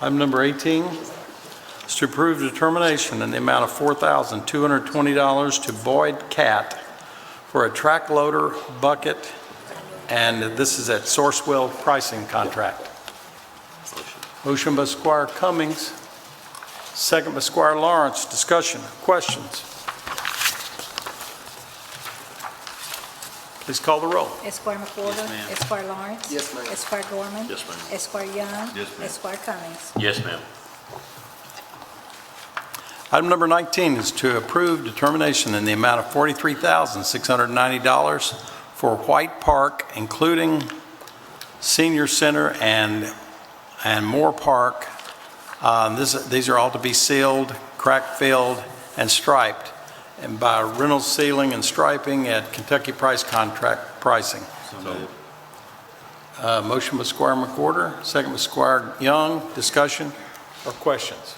[SPEAKER 2] Item number 18 is to approve determination in the amount of $4,220 to Boyd Cat for a track loader bucket, and this is at Sourcewell pricing contract. Motion by Squire Cummings, second by Squire Lawrence. Discussion, questions? Please call the roll.
[SPEAKER 3] Esquire McWhorter. Esquire Lawrence.
[SPEAKER 10] Yes, ma'am.
[SPEAKER 3] Esquire Gorman.
[SPEAKER 4] Yes, ma'am.
[SPEAKER 3] Esquire Young.
[SPEAKER 4] Yes, ma'am.
[SPEAKER 3] Esquire Cummings.
[SPEAKER 8] Yes, ma'am.
[SPEAKER 2] Item number 19 is to approve determination in the amount of $43,690 for White Park, including Senior Center and Moore Park. These are all to be sealed, crack filled, and striped, and by Reynolds Sealing and Striping at Kentucky Price Contract Pricing. Motion by Squire McWhorter, second by Squire Young. Discussion or questions?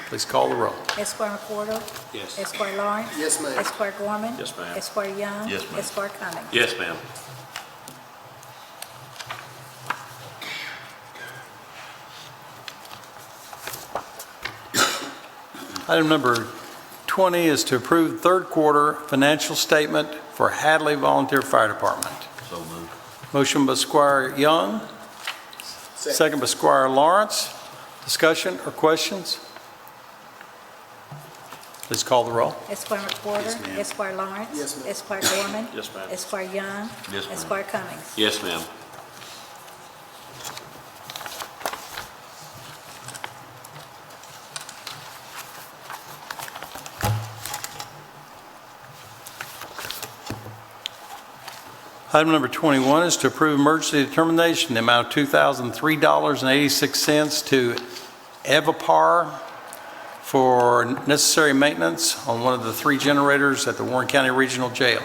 [SPEAKER 2] Please call the roll.
[SPEAKER 3] Esquire McWhorter.
[SPEAKER 4] Yes.
[SPEAKER 3] Esquire Lawrence.
[SPEAKER 10] Yes, ma'am.
[SPEAKER 3] Esquire Gorman.
[SPEAKER 4] Yes, ma'am.
[SPEAKER 3] Esquire Young.
[SPEAKER 4] Yes, ma'am.
[SPEAKER 3] Esquire Cummings.
[SPEAKER 8] Yes, ma'am.
[SPEAKER 2] Item number 20 is to approve third quarter financial statement for Hadley Volunteer Fire Department.
[SPEAKER 4] So moved.
[SPEAKER 2] Motion by Squire Young, second by Squire Lawrence. Discussion or questions? Please call the roll.
[SPEAKER 3] Esquire McWhorter. Esquire Lawrence.
[SPEAKER 10] Yes, ma'am.
[SPEAKER 3] Esquire Gorman.
[SPEAKER 4] Yes, ma'am.
[SPEAKER 3] Esquire Young.
[SPEAKER 4] Yes, ma'am.
[SPEAKER 3] Esquire Cummings.
[SPEAKER 8] Yes, ma'am.
[SPEAKER 2] Item number 21 is to approve emergency determination in the amount of $2,003.86 to Evapar for necessary maintenance on one of the 3 generators at the Warren County Regional Jail.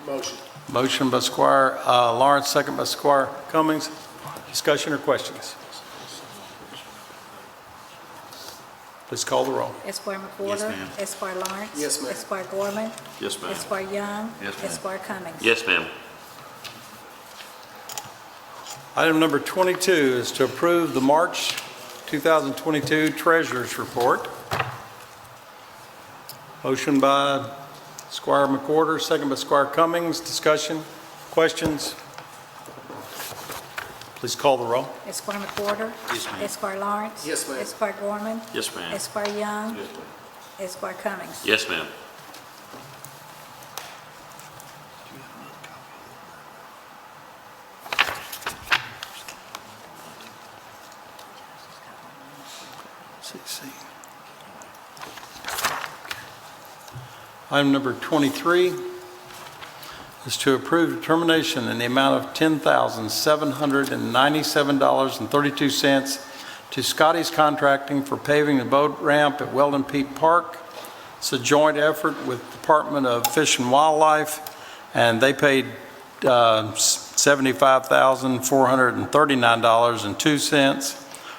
[SPEAKER 10] Motion.
[SPEAKER 2] Motion by Squire Lawrence, second by Squire Cummings. Discussion or questions? Please call the roll.
[SPEAKER 3] Esquire McWhorter. Esquire Lawrence.
[SPEAKER 10] Yes, ma'am.
[SPEAKER 3] Esquire Gorman.
[SPEAKER 4] Yes, ma'am.
[SPEAKER 3] Esquire Young.
[SPEAKER 4] Yes, ma'am.
[SPEAKER 3] Esquire Cummings.
[SPEAKER 8] Yes, ma'am.
[SPEAKER 2] Item number 22 is to approve the March 2022 Treasurer's Report. Motion by Squire McWhorter, second by Squire Cummings. Discussion, questions? Please call the roll.
[SPEAKER 3] Esquire McWhorter.
[SPEAKER 4] Yes, ma'am.
[SPEAKER 3] Esquire Lawrence.
[SPEAKER 10] Yes, ma'am.
[SPEAKER 3] Esquire Gorman.
[SPEAKER 4] Yes, ma'am.
[SPEAKER 3] Esquire Young.
[SPEAKER 4] Yes, ma'am.
[SPEAKER 3] Esquire Cummings.
[SPEAKER 8] Yes, ma'am.
[SPEAKER 2] Item number 23 is to approve determination in the amount of $10,797.32 to Scotty's Contracting for paving the boat ramp at Weldon Peak Park. It's a joint effort with Department of Fish and Wildlife, and they paid $75,439.02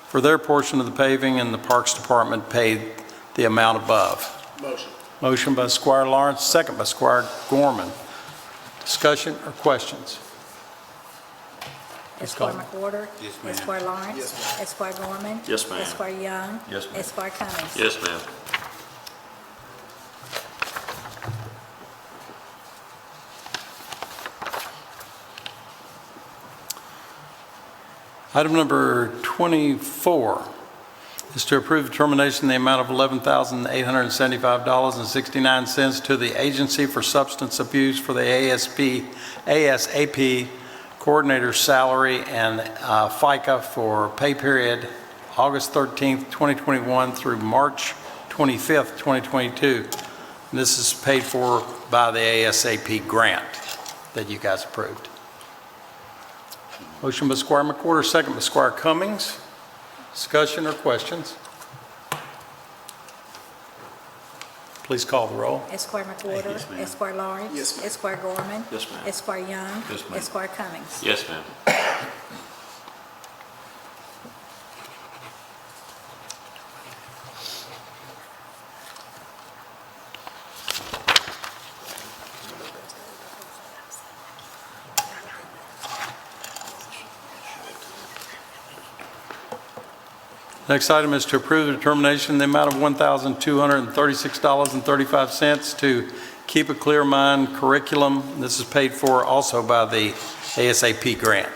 [SPEAKER 2] for their portion of the paving, and the Parks Department paid the amount above.
[SPEAKER 10] Motion.
[SPEAKER 2] Motion by Squire Lawrence, second by Squire Gorman. Discussion or questions?
[SPEAKER 3] Esquire McWhorter.
[SPEAKER 10] Yes, ma'am.
[SPEAKER 3] Esquire Lawrence.
[SPEAKER 10] Yes, ma'am.
[SPEAKER 3] Esquire Gorman.
[SPEAKER 4] Yes, ma'am.
[SPEAKER 3] Esquire Young.
[SPEAKER 4] Yes, ma'am.
[SPEAKER 3] Esquire Cummings.
[SPEAKER 8] Yes, ma'am.
[SPEAKER 2] Item number 24 is to approve determination in the amount of $11,875.69 to the Agency for Substance Abuse for the ASAP coordinator salary and FICA for pay period August 13th, 2021 through March 25th, 2022. And this is paid for by the ASAP grant that you guys approved. Motion by Squire McWhorter, second by Squire Cummings. Discussion or questions? Please call the roll.
[SPEAKER 3] Esquire McWhorter.
[SPEAKER 4] Yes, ma'am.
[SPEAKER 3] Esquire Lawrence.
[SPEAKER 10] Yes, ma'am.
[SPEAKER 3] Esquire Gorman.
[SPEAKER 4] Yes, ma'am.
[SPEAKER 3] Esquire Young.
[SPEAKER 4] Yes, ma'am.
[SPEAKER 3] Esquire Cummings.
[SPEAKER 8] Yes, ma'am.
[SPEAKER 2] Next item is to approve the determination in the amount of $1,236.35 to Keep a Clear Mind curriculum. This is paid for also by the ASAP grant.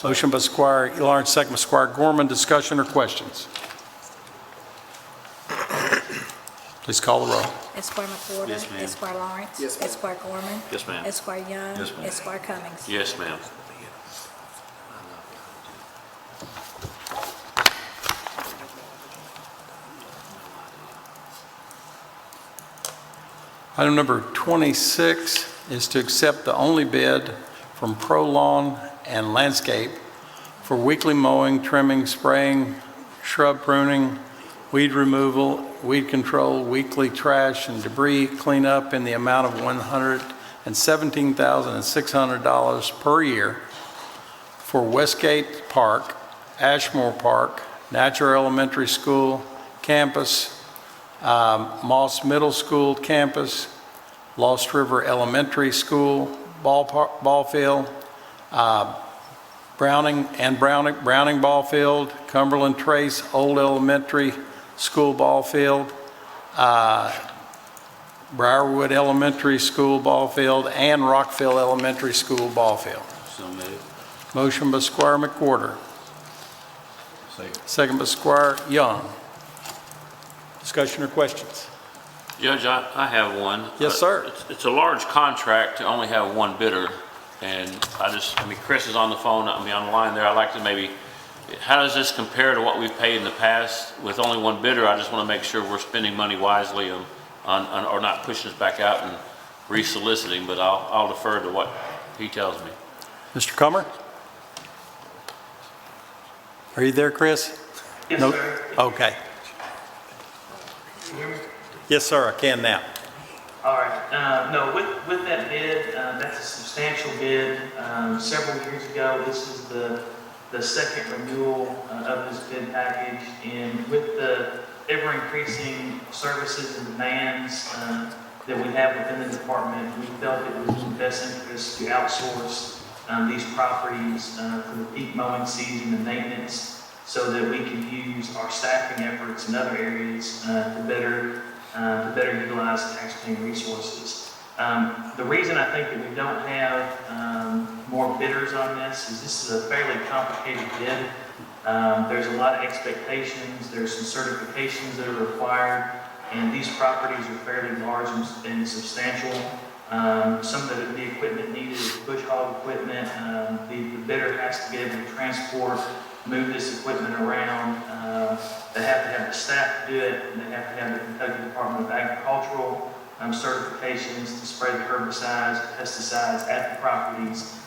[SPEAKER 2] Motion by Squire Lawrence, second by Squire Gorman. Discussion or questions? Please call the roll.
[SPEAKER 3] Esquire McWhorter.
[SPEAKER 8] Yes, ma'am.
[SPEAKER 3] Esquire Lawrence. Yes, ma'am. Esquire Gorman.
[SPEAKER 4] Yes, ma'am.
[SPEAKER 3] Esquire Young.
[SPEAKER 1] Yes, ma'am.
[SPEAKER 3] Esquire Cummings.
[SPEAKER 8] Yes, ma'am.
[SPEAKER 2] Item number 26 is to accept the only bid from Pro Lawn and Landscape for weekly mowing, trimming, spraying, shrub pruning, weed removal, weed control, weekly trash and debris cleanup in the amount of $117,600 per year for Westgate Park, Ashmore Park, Natcher Elementary School campus, Moss Middle School campus, Lost River Elementary School ball field, Browning ball field, Cumberland Trace Old Elementary School ball field, Briarwood Elementary School ball field, and Rockville Elementary School ball field.
[SPEAKER 8] So moved.
[SPEAKER 2] Motion by Squire McWhorter. Second by Squire Young. Discussion or questions?
[SPEAKER 8] Judge, I have one.
[SPEAKER 2] Yes, sir.
[SPEAKER 8] It's a large contract to only have one bidder, and Chris is on the phone, on the line there. I'd like to maybe, how does this compare to what we've paid in the past with only one bidder? I just want to make sure we're spending money wisely or not pushing us back out and re-soliciting, but I'll defer to what he tells me.
[SPEAKER 2] Mr. Comer? Are you there, Chris?
[SPEAKER 11] Yes,
[SPEAKER 2] No?
[SPEAKER 11] sir.
[SPEAKER 2] Okay.
[SPEAKER 11] Can you hear me?
[SPEAKER 2] Yes, sir, I can now.
[SPEAKER 11] All right. No, with that bid, that's a substantial bid. Several years ago, this is the second renewal of this bid package. And with the ever-increasing services and demands that we have within the department, we felt it was in the best interest to outsource these properties for the peak mowing season and maintenance so that we can use our staffing efforts in other areas to better utilize taxpaying resources. The reason I think that we don't have more bidders on this is a fairly complicated bid. There's a lot of expectations, there's some certifications that are required, and these properties are fairly large and substantial. Some of the equipment needed is bush hog equipment. The bidder has to be able to transport, move this equipment around. They have to have the staff to do it, and they have to have the Kentucky Department of Agricultural certifications to spray the herbicides, pesticides at the properties.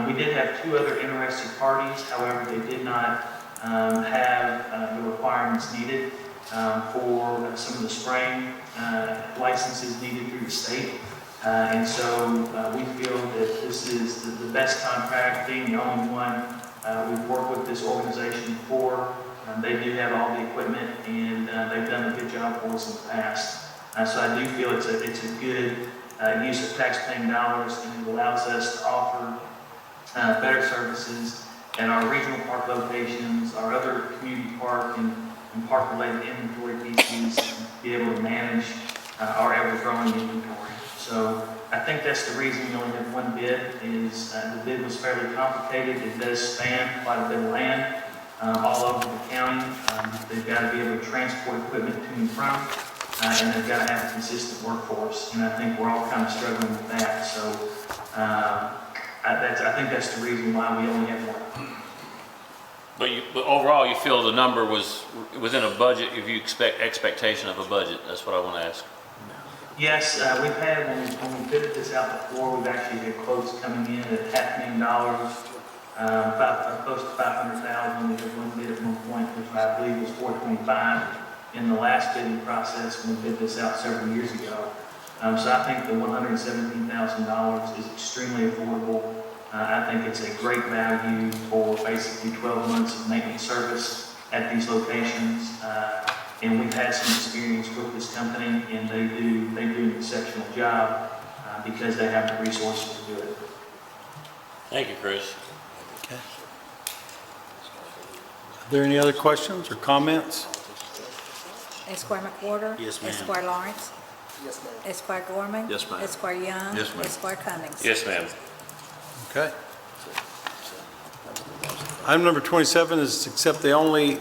[SPEAKER 11] We did have two other interested parties, however, they did not have the requirements needed for some of the spraying licenses needed through the state. And so we feel that this is the best contract, being the only one. We've worked with this organization before. They do have all the equipment, and they've done a good job for us in the past. So I do feel it's a good use of taxpaying dollars, and it allows us to offer better services at our regional park locations, our other community park and park-related inventory pieces, and be able to manage our ever-growing inventory. So I think that's the reason we only have one bid, is the bid was fairly complicated. It does span quite a bit of land all over the county. They've got to be able to transport equipment to and from, and they've got to have a consistent workforce. And I think we're all kind of struggling with that. So I think that's the reason why we only have one.
[SPEAKER 8] But overall, you feel the number was within a budget, if you expectation of a budget? That's what I want to ask.
[SPEAKER 11] Yes, we've had, when we fitted this out before, we've actually had quotes coming in at $500,000, close to $500,000. We had one bid at one point, which I believe was $425,000 in the last bidding process when we bid this out several years ago. So I think the $117,000 is extremely affordable. I think it's a great value for basically 12 months of maintenance service at these locations. And we've had some experience with this company, and they do an exceptional job because they have the resources to do it.
[SPEAKER 8] Thank you, Chris.
[SPEAKER 2] Okay. Are there any other questions or comments?
[SPEAKER 3] Esquire McWhorter.
[SPEAKER 8] Yes, ma'am.
[SPEAKER 3] Esquire Lawrence. Esquire Gorman.
[SPEAKER 4] Yes, ma'am.
[SPEAKER 3] Esquire Young.
[SPEAKER 1] Yes, ma'am.
[SPEAKER 3] Esquire Cummings.
[SPEAKER 8] Yes, ma'am.
[SPEAKER 2] Okay. Item number 27 is to accept the only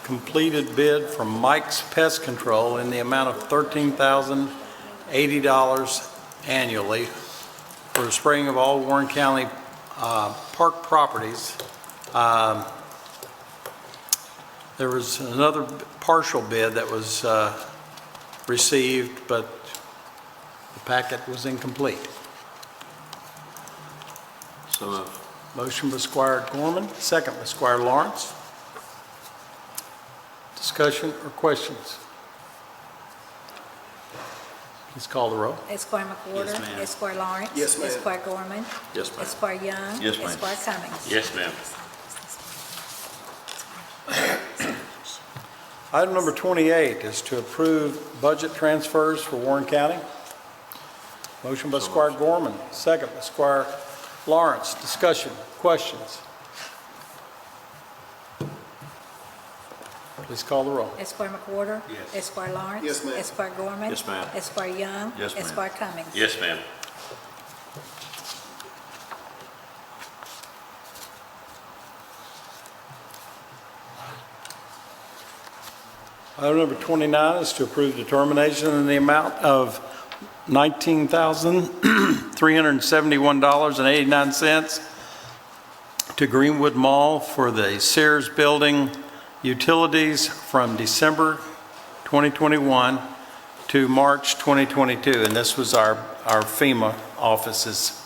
[SPEAKER 2] completed bid from Mike's Pest Control in the amount of $13,080 annually for the spraying of all Warren County park properties. There was another partial bid that was received, but the packet was incomplete.
[SPEAKER 4] So moved.
[SPEAKER 2] Motion by Squire Gorman, second by Squire Lawrence. Discussion or questions? Please call the roll.
[SPEAKER 3] Esquire McWhorter.
[SPEAKER 4] Yes, ma'am.
[SPEAKER 3] Esquire Lawrence.
[SPEAKER 10] Yes, ma'am.
[SPEAKER 3] Esquire Gorman.
[SPEAKER 4] Yes, ma'am.
[SPEAKER 3] Esquire Young.
[SPEAKER 1] Yes, ma'am.
[SPEAKER 3] Esquire Cummings.
[SPEAKER 8] Yes, ma'am.
[SPEAKER 2] Item number 28 is to approve budget transfers for Warren County. Motion by Squire Gorman, second by Squire Lawrence. Discussion, questions? Please call the roll.
[SPEAKER 3] Esquire McWhorter.
[SPEAKER 10] Yes.
[SPEAKER 3] Esquire Lawrence.
[SPEAKER 10] Yes, ma'am.
[SPEAKER 3] Esquire Gorman.
[SPEAKER 4] Yes, ma'am.
[SPEAKER 3] Esquire Young.
[SPEAKER 1] Yes, ma'am.
[SPEAKER 3] Esquire Cummings.
[SPEAKER 8] Yes, ma'am.
[SPEAKER 2] Item number 29 is to approve determination in the amount of $19,371.89 to Greenwood Mall for the Sears Building utilities from December 2021 to March 2022. And this was our FEMA offices.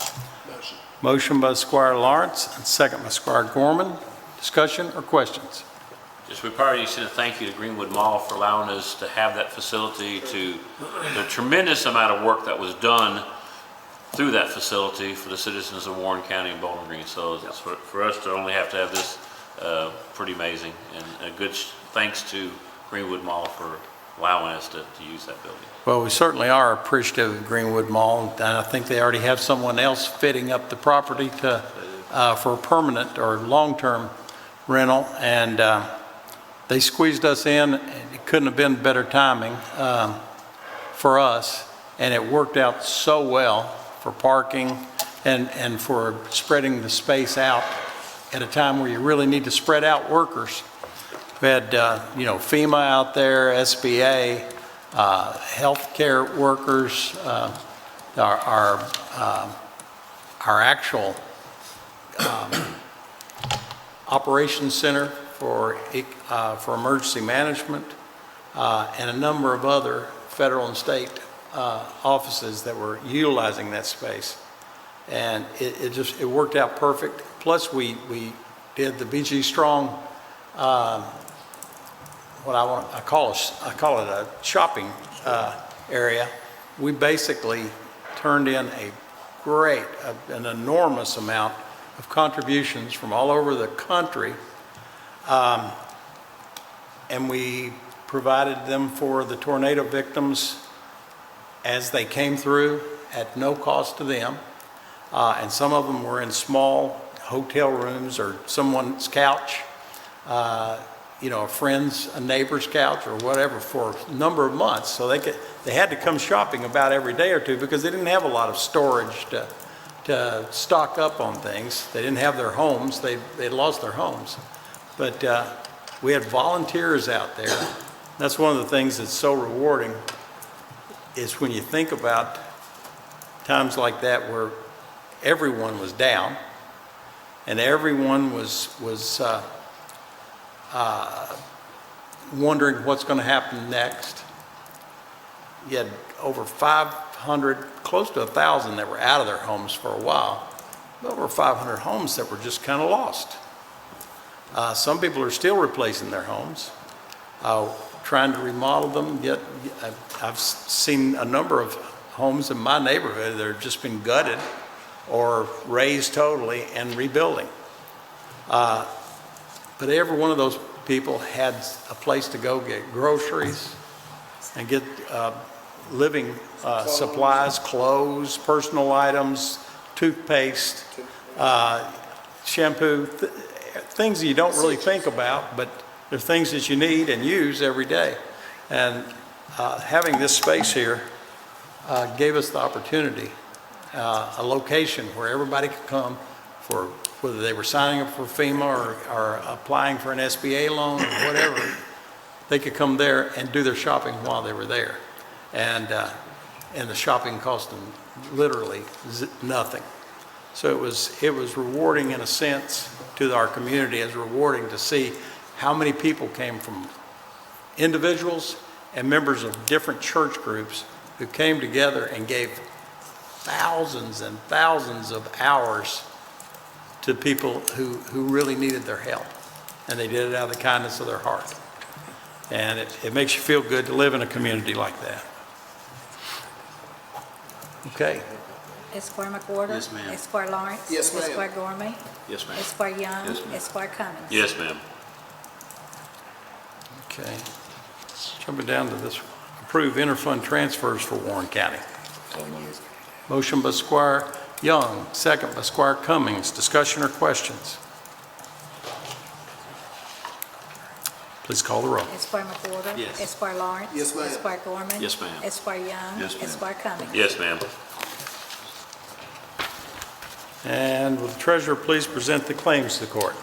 [SPEAKER 2] Motion by Squire Lawrence and second by Squire Gorman. Discussion or questions?
[SPEAKER 8] Just, we probably need to send a thank you to Greenwood Mall for allowing us to have that facility, to the tremendous amount of work that was done through that facility for the citizens of Warren County and Bowling Green. So it's for us to only have to have this, pretty amazing, and a good thanks to Greenwood Mall for allowing us to use that building.
[SPEAKER 2] Well, we certainly are appreciative of Greenwood Mall, and I think they already have someone else fitting up the property to, for a permanent or long-term rental, and they squeezed us in. It couldn't have been better timing for us, and it worked out so well for parking and for spreading the space out at a time where you really need to spread out workers. We had, FEMA out there, SBA, healthcare workers, our actual operations center for emergency management, and a number of other federal and state offices that were utilizing that space. And it worked out perfect. Plus, we did the BG Strong, I call it a shopping area. We basically turned in an enormous amount of contributions from all over the country, and we provided them for the tornado victims as they came through at no cost to them. And some of them were in small hotel rooms or someone's couch, a neighbor's couch or whatever, for a number of months. So they had to come shopping about every day or two because they didn't have a lot of storage to stock up on things. They didn't have their homes. They'd lost their homes. But we had volunteers out there. That's one of the things that's so rewarding, is when you think about times like that where everyone was down and everyone was wondering what's going to happen next. You had over 500, close to 1,000 that were out of their homes for a while. Over 500 homes that were just kind of lost. Some people are still replacing their homes, trying to remodel them. Yet I've seen a number of homes in my neighborhood that have just been gutted or razed totally and rebuilding. But every one of those people had a place to go get groceries and get living supplies, clothes, personal items, toothpaste, shampoo, things that you don't really think about, but they're things that you need and use every day. And having this space here gave us the opportunity, a location where everybody could come for, whether they were signing up for FEMA or applying for an SBA loan or whatever, they could come there and do their shopping while they were there. And the shopping cost them literally nothing. So it was rewarding in a sense to our community, as rewarding to see how many people came from individuals and members of different church groups who came together and gave thousands and thousands of hours to people who really needed their help. And they did it out of the kindness of their heart. And it makes you feel good to live in a community like that. Okay.
[SPEAKER 3] Esquire McWhorter.
[SPEAKER 8] Yes, ma'am.
[SPEAKER 3] Esquire Lawrence.
[SPEAKER 10] Yes, ma'am.
[SPEAKER 3] Esquire Gorman.
[SPEAKER 4] Yes, ma'am.
[SPEAKER 3] Esquire Young.
[SPEAKER 8] Yes, ma'am.
[SPEAKER 3] Esquire Cummings.
[SPEAKER 8] Yes, ma'am.
[SPEAKER 2] Okay. Jumping down to this, approve interfund transfers for Warren County. Motion by Squire Young, second by Squire Cummings. Discussion or questions? Please call the roll.
[SPEAKER 3] Esquire McWhorter.
[SPEAKER 8] Yes.
[SPEAKER 3] Esquire Lawrence.
[SPEAKER 10] Yes, ma'am.
[SPEAKER 3] Esquire Gorman.
[SPEAKER 4] Yes, ma'am.
[SPEAKER 3] Esquire Young.
[SPEAKER 8] Yes, ma'am.
[SPEAKER 3] Esquire Cummings.
[SPEAKER 8] Yes, ma'am.
[SPEAKER 2] And will the treasurer please present the claims to the court?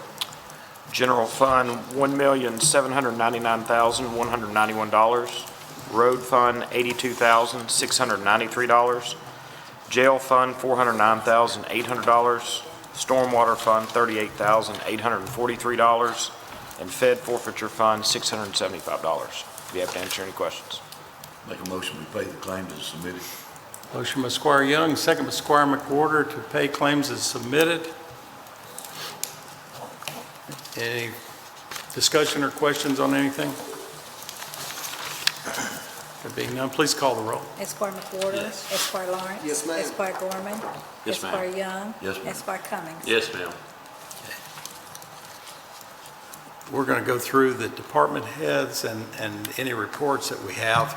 [SPEAKER 12] General Fund, $1,799,191. Road Fund, $82,693. Jail Fund, $409,800. Stormwater Fund, $38,843. And Fed Forfeiture Fund, $675. Be happy to answer any questions.
[SPEAKER 1] Make a motion, we pay the claims as submitted.
[SPEAKER 2] Motion by Squire Young, second by Squire McWhorter to pay claims as submitted. Any discussion or questions on anything? There being none, please call the roll.
[SPEAKER 3] Esquire McWhorter.
[SPEAKER 8] Yes.
[SPEAKER 3] Esquire Lawrence.
[SPEAKER 10] Yes, ma'am.
[SPEAKER 3] Esquire Gorman.
[SPEAKER 4] Yes, ma'am.
[SPEAKER 3] Esquire Young.
[SPEAKER 1] Yes, ma'am.
[SPEAKER 3] Esquire Cummings.
[SPEAKER 8] Yes, ma'am.
[SPEAKER 2] We're going to go through the department heads and any reports that we have.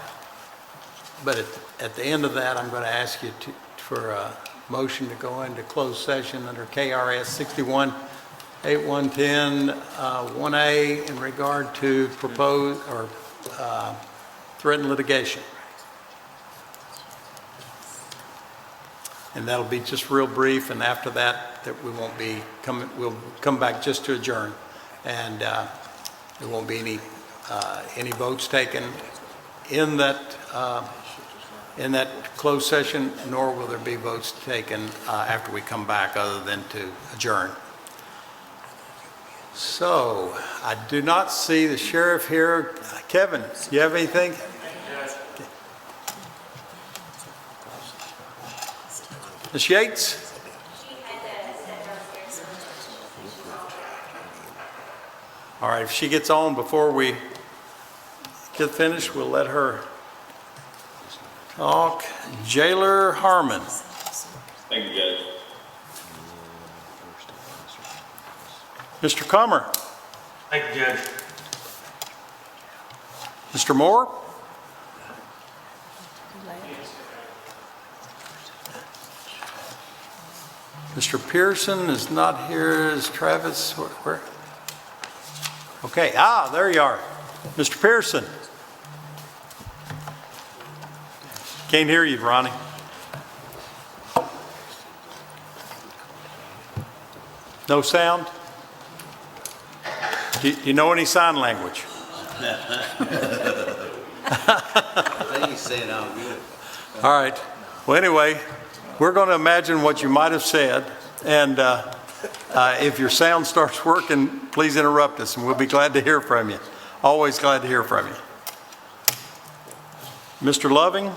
[SPEAKER 2] But at the end of that, I'm going to ask you for a motion to go into closed session under KRS 61-8110 1A in regard to propose or threatened litigation. And that'll be just real brief, and after that we won't be coming, we'll come back just to adjourn. And there won't be any votes taken in that closed session, nor will there be votes taken after we come back, other than to adjourn. So I do not see the sheriff here. Kevin, do you have anything? Ms. Yates? All right, if she gets on before we get finished, we'll let her talk. Jailer Harmon.
[SPEAKER 13] Thank you, Judge.
[SPEAKER 2] Mr. Comer.
[SPEAKER 11] Thank you, Judge.
[SPEAKER 2] Mr. Moore. Mr. Pearson is not here. Is Travis? Where? Okay, there you are. Mr. Pearson. Can't hear you, Ronnie. No sound? Do you know any sign language?
[SPEAKER 9] I think he's saying I'm good.
[SPEAKER 2] All right. Well, anyway, we're going to imagine what you might have said, and if your sound starts working, please interrupt us, and we'll be glad to hear from you. Always glad to hear from you. Mr. Loving?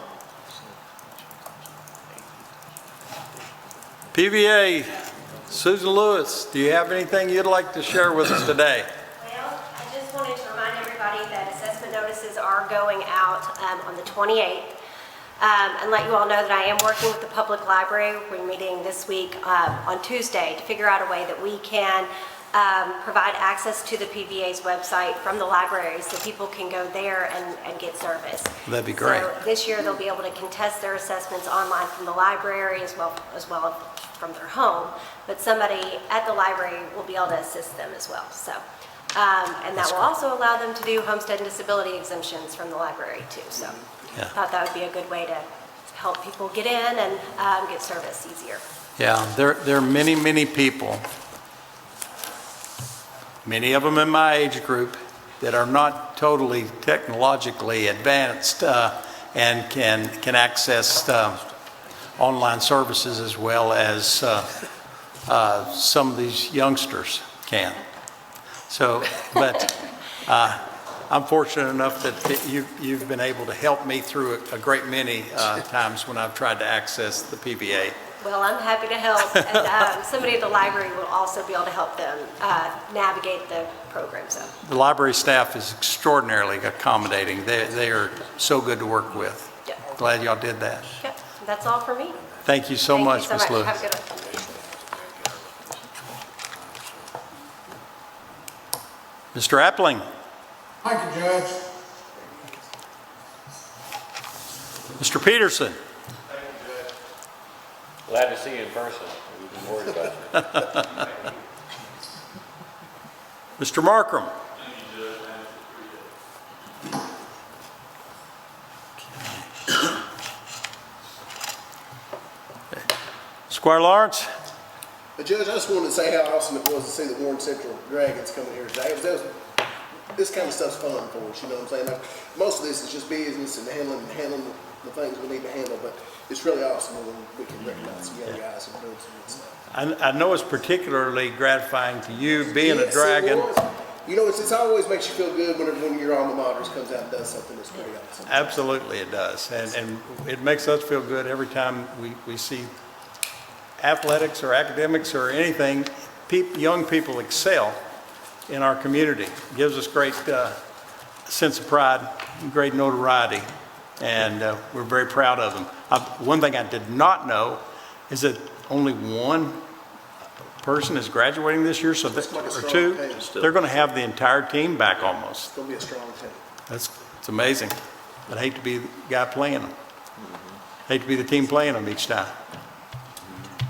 [SPEAKER 2] PVA, Susan Lewis, do you have anything you'd like to share with us today?
[SPEAKER 14] Well, I just wanted to remind everybody that assessment notices are going out on the 28th. And let you all know that I am working with the public library. We're meeting this week on Tuesday to figure out a way that we can provide access to the PVA's website from the library so people can go there and get service.
[SPEAKER 2] That'd be great.
[SPEAKER 14] So this year they'll be able to contest their assessments online from the library as well from their home, but somebody at the library will be able to assist them as well. So, and that will also allow them to do homestead and disability exemptions from the library too. So,
[SPEAKER 2] Yeah.
[SPEAKER 14] I thought that would be a good way to help people get in and get service easier.
[SPEAKER 2] Yeah, there are many, many people, many of them in my age group, that are not totally technologically advanced and can access online services as well as some of these youngsters can. So, but I'm fortunate enough that you've been able to help me through a great many times when I've tried to access the PVA.
[SPEAKER 14] Well, I'm happy to help, and somebody at the library will also be able to help them navigate the program. So
[SPEAKER 2] The library staff is extraordinarily accommodating. They are so good to work with.
[SPEAKER 14] Yep.
[SPEAKER 2] Glad y'all did that.
[SPEAKER 14] Yep, that's all for me.
[SPEAKER 2] Thank you so much, Ms. Lewis.
[SPEAKER 14] Have a good one.
[SPEAKER 2] Mr. Appling.
[SPEAKER 15] Thank you, Judge.
[SPEAKER 2] Mr. Peterson.
[SPEAKER 8] Glad to see you in person. We've been worried about you.
[SPEAKER 2] Mr. Markram. Squire Lawrence.
[SPEAKER 15] Judge, I just wanted to say how awesome it was to see the Warren Central Dragons coming here today. This kind of stuff's fun for us, you know what I'm saying? Like, most of this is just business and handling the things we need to handle, but it's really awesome when we can recognize some young guys and doing some good stuff.
[SPEAKER 2] I know it's particularly gratifying to you being
[SPEAKER 15] Yes,
[SPEAKER 2] a Dragon.
[SPEAKER 15] it was. You know, it's always makes you feel good whenever one of your alma maters comes out and does something that's pretty awesome.
[SPEAKER 2] Absolutely it does. And it makes us feel good every time we see athletics or academics or anything, young people excel in our community. It gives us great sense of pride, great notoriety, and we're very proud of them. One thing I did not know is that only one person is graduating this year, so or two. They're going to have the entire team back almost.
[SPEAKER 15] It's going to be a strong team.
[SPEAKER 2] It's amazing. But I hate to be the guy playing them. Hate to be the team playing them each time.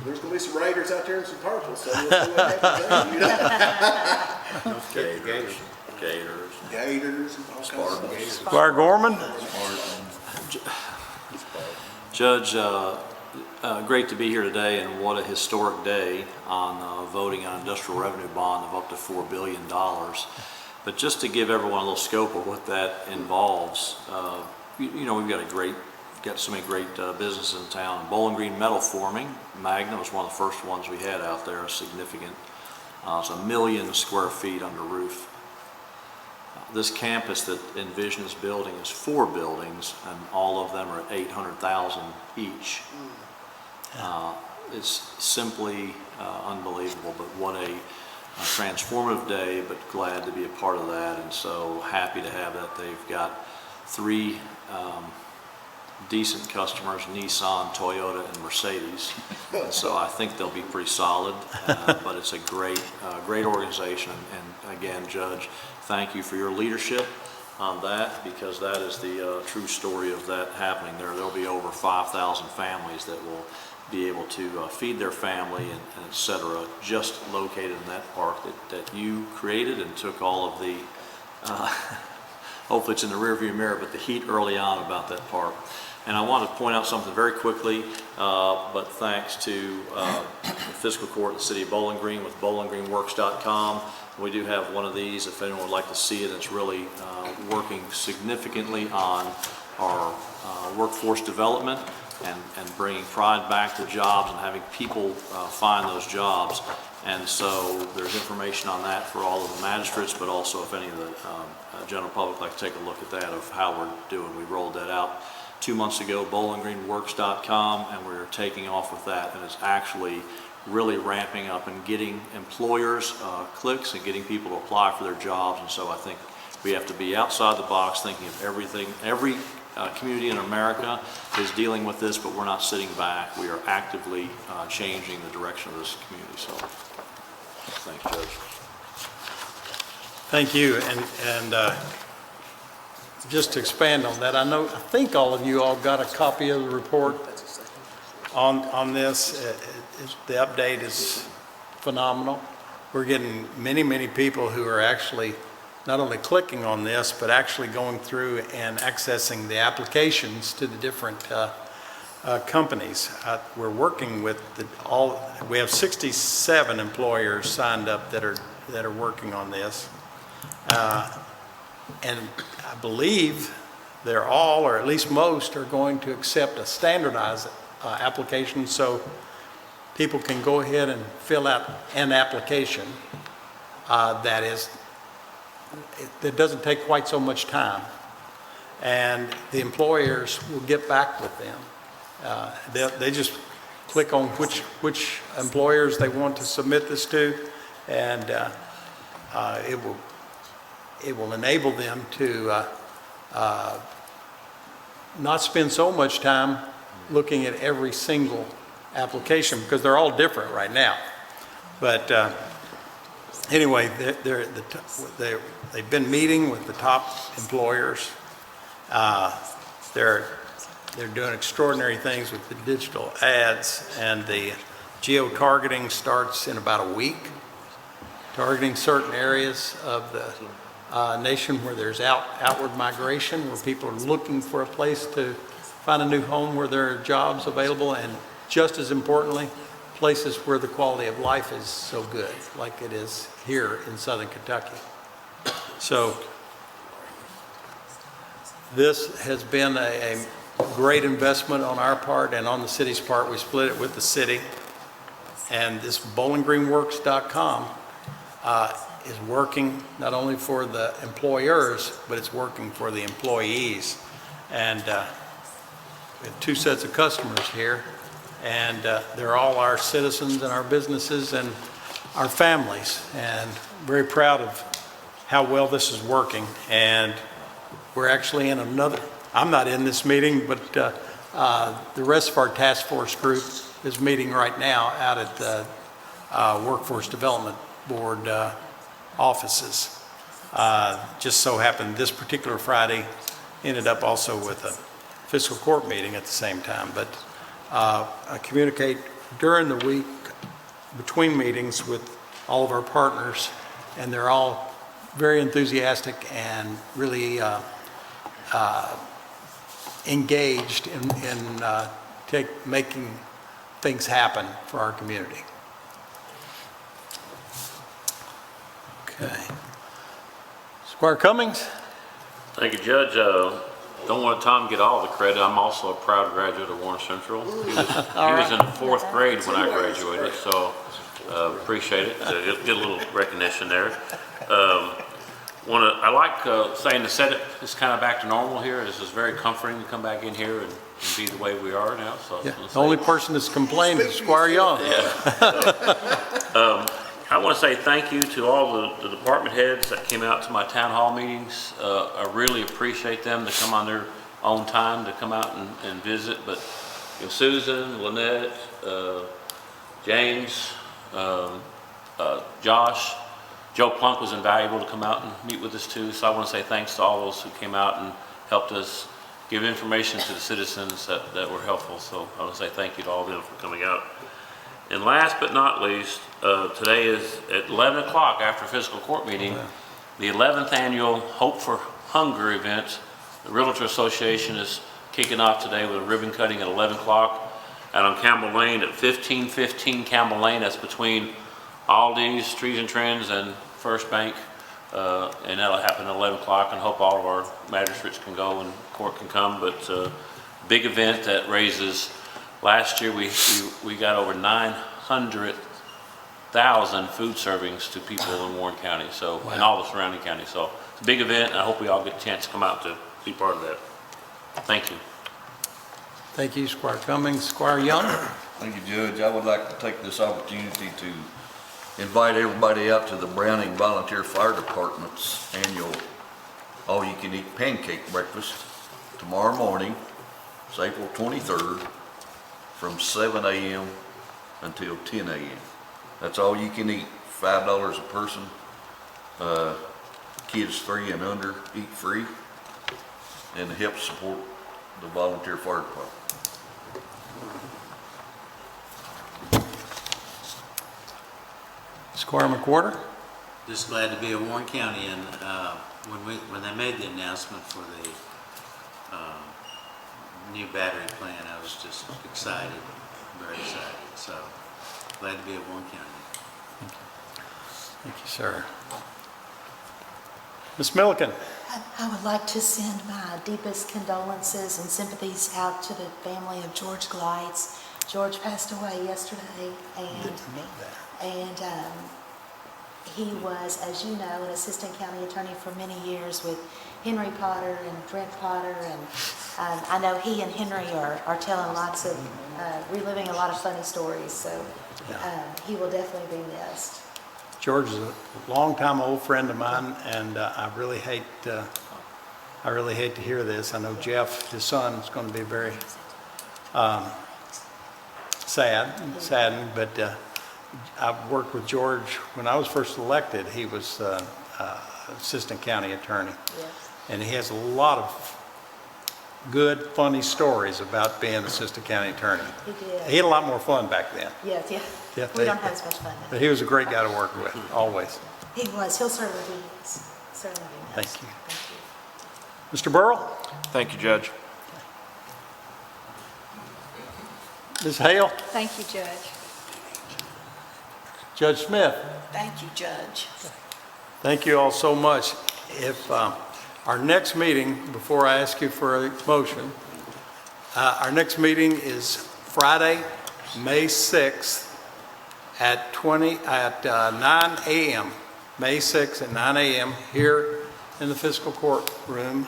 [SPEAKER 15] There's going to be some Raiders out there and some Purple, so we'll see what happens. You know? Gators, and all kinds of Gators.
[SPEAKER 2] Squire Gorman?
[SPEAKER 4] Judge, great to be here today, and what a historic day on voting on industrial revenue bond of up to $4 billion. But just to give everyone a little scope of what that involves, you know, we've got so many great businesses in town. Bowling Green Metal Forming, Magna was one of the first ones we had out there, significant. It's 1 million square feet under roof. This campus that Envision is building is 4 buildings, and all of them are at 800,000 each. It's simply unbelievable, but what a transformative day, but glad to be a part of that, and so happy to have that. They've got 3 decent customers, Nissan, Toyota, and Mercedes, and so I think they'll be pretty solid, but it's a great organization, and again, Judge, thank you for your leadership on that, because that is the true story of that happening there. There'll be over 5,000 families that will be able to feed their family and et cetera, just located in that park that you created and took all of the, hopefully it's in the rearview mirror, but the heat early on about that park. And I want to point out something very quickly, but thanks to the Fiscal Court of the City of Bowling Green with bowlinggreenworks.com. We do have one of these if anyone would like to see it. It's really working significantly on our workforce development and bringing pride back to jobs and having people find those jobs. And so there's information on that for all of the magistrates, but also if any of the general public like to take a look at that of how we're doing. We rolled that out 2 months ago, bowlinggreenworks.com, and we're taking off with that, and it's actually really ramping up and getting employers clicks and getting people to apply for their jobs. And so I think we have to be outside the box, thinking of everything. Every community in America is dealing with this, but we're not sitting back. We are actively changing the direction of this community. So thanks, Judge.
[SPEAKER 2] Thank you, and just to expand on that, I think all of you all got a copy of the report on this. The update is phenomenal. We're getting many, many people who are actually not only clicking on this, but actually going through and accessing the applications to the different companies. We're working with we have 67 employers signed up that are working on this. And I believe they're all, or at least most, are going to accept a standardized application, so people can go ahead and fill out an application that doesn't take quite so much time. And the employers will get back with them. They just click on which employers they want to submit this to, and it will enable them to not spend so much time looking at every single application, because they're all different right now. But anyway, they've been meeting with the top employers. They're doing extraordinary things with the digital ads, and the geo-targeting starts in about a week, targeting certain areas of the nation where there's outward migration, where people are looking for a place to find a new home, where there are jobs available, and just as importantly, places where the quality of life is so good, like it is here in Southern Kentucky. So this has been a great investment on our part and on the city's part. We split it with the city. And this BowlingGreenWorks.com is working not only for the employers, but it's working for the employees. And we have two sets of customers here, and they're all our citizens and our businesses and our families. And very proud of how well this is working. And we're actually in another, I'm not in this meeting, but the rest of our task force group is meeting right now out at the Workforce Development Board offices. Just so happened this particular Friday ended up also with a fiscal court meeting at the same time. But I communicate during the week between meetings with all of our partners, and they're all very enthusiastic and really engaged in making things happen for our community. Okay. Squire Cummings?
[SPEAKER 8] Thank you, Judge. Don't want Tom to get all the credit. I'm also a proud graduate of Warren Central. He was in the 4th grade when I graduated, so appreciate it. Get a little recognition there. I like saying the Senate is kind of back to normal here. This is very comforting to come back in here and be the way we are now. So
[SPEAKER 2] yeah, the only person that's complained is Squire Young.
[SPEAKER 8] Yeah. I want to say thank you to all the department heads that came out to my town hall meetings. I really appreciate them to come on their own time to come out and visit. But you know, Susan, Lynette, James, Josh, Joe Plunk was invaluable to come out and meet with us too. So I want to say thanks to all those who came out and helped us give information to the citizens that were helpful. So I want to say thank you to all of them for coming out. And last but not least, today is at 11 o'clock after fiscal court meeting, the 11th annual Hope for Hunger event. The Realtor Association is kicking off today with a ribbon cutting at 11 o'clock out on Campbell Lane at 1515 Campbell Lane. That's between Aldi's, Trees and Trends, and First Bank. And that'll happen at 11 o'clock, and hope all of our magistrates can go and court can come. But big event that raises, last year we got over 900,000 food servings to people in Warren County, so wow. And all the surrounding counties. So it's a big event, and I hope we all get a chance to come out to be part of that. Thank you.
[SPEAKER 2] Thank you, Squire Cummings. Squire Young?
[SPEAKER 1] Thank you, Judge. I would like to take this opportunity to invite everybody out to the Browning Volunteer Fire Department's annual all-you-can-eat pancake breakfast tomorrow morning. It's April 23rd from 7 a.m. until 10 a.m. That's all you can eat, $5 a person. Kids 3 and under eat free, and it helps support the volunteer fire department.
[SPEAKER 2] Squire McWhorter?
[SPEAKER 10] Just glad to be in Warren County, and when they made the announcement for the new battery plant, I was just excited, very excited. So glad to be at Warren County.
[SPEAKER 2] Thank you, sir. Ms. Milliken?
[SPEAKER 3] I would like to send my deepest condolences and sympathies out to the family of George Glites. George passed away yesterday, and he was, as you know, an assistant county attorney for many years with Henry Potter and Brent Potter, and I know he and Henry are telling lots of, reliving a lot of funny stories, so he will definitely be missed.
[SPEAKER 2] George is a longtime old friend of mine, and I really hate to hear this. I know Jeff, his son, is going to be very saddened, but I've worked with George when I was first elected. He was assistant county attorney, and he has a lot of good, funny stories about being assistant county attorney.
[SPEAKER 3] He did.
[SPEAKER 2] He had a lot more fun back then.
[SPEAKER 3] Yes, yeah.
[SPEAKER 2] Yeah,
[SPEAKER 3] We don't have as much fun now.
[SPEAKER 2] But he was a great guy to work with, always.
[SPEAKER 3] He was. He'll certainly be missed. Certainly be missed.
[SPEAKER 2] Thank you.
[SPEAKER 3] Thank you.
[SPEAKER 2] Mr. Burrell?
[SPEAKER 12] Thank you, Judge.
[SPEAKER 2] Ms. Hale?
[SPEAKER 3] Thank you, Judge.
[SPEAKER 2] Judge Smith?
[SPEAKER 3] Thank you, Judge.
[SPEAKER 2] Thank you all so much. If our next meeting, before I ask you for a motion, our next meeting is Friday, May 6th at 9 a.m. May 6th at 9 a.m. here in the fiscal courtroom.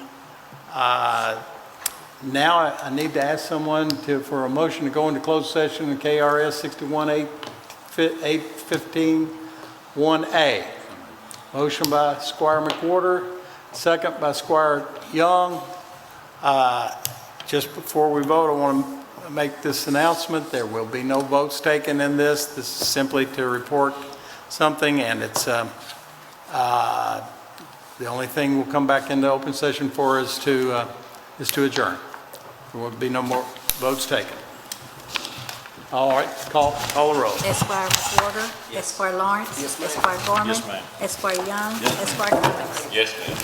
[SPEAKER 2] Now I need to ask someone for a motion to go into closed session in KRS 61-815-1A. Motion by Squire McWhorter, second by Squire Young. Just before we vote, I want to make this announcement. There will be no votes taken in this. This is simply to report something, and it's the only thing we'll come back into open session for is to adjourn. There will be no more votes taken. All right, call the roll.
[SPEAKER 3] Esquire McWhorter. Esquire Lawrence. Esquire Gorman.
[SPEAKER 12] Yes, ma'am.
[SPEAKER 3] Esquire Young. Esquire Cummings.
[SPEAKER 12] Yes, ma'am.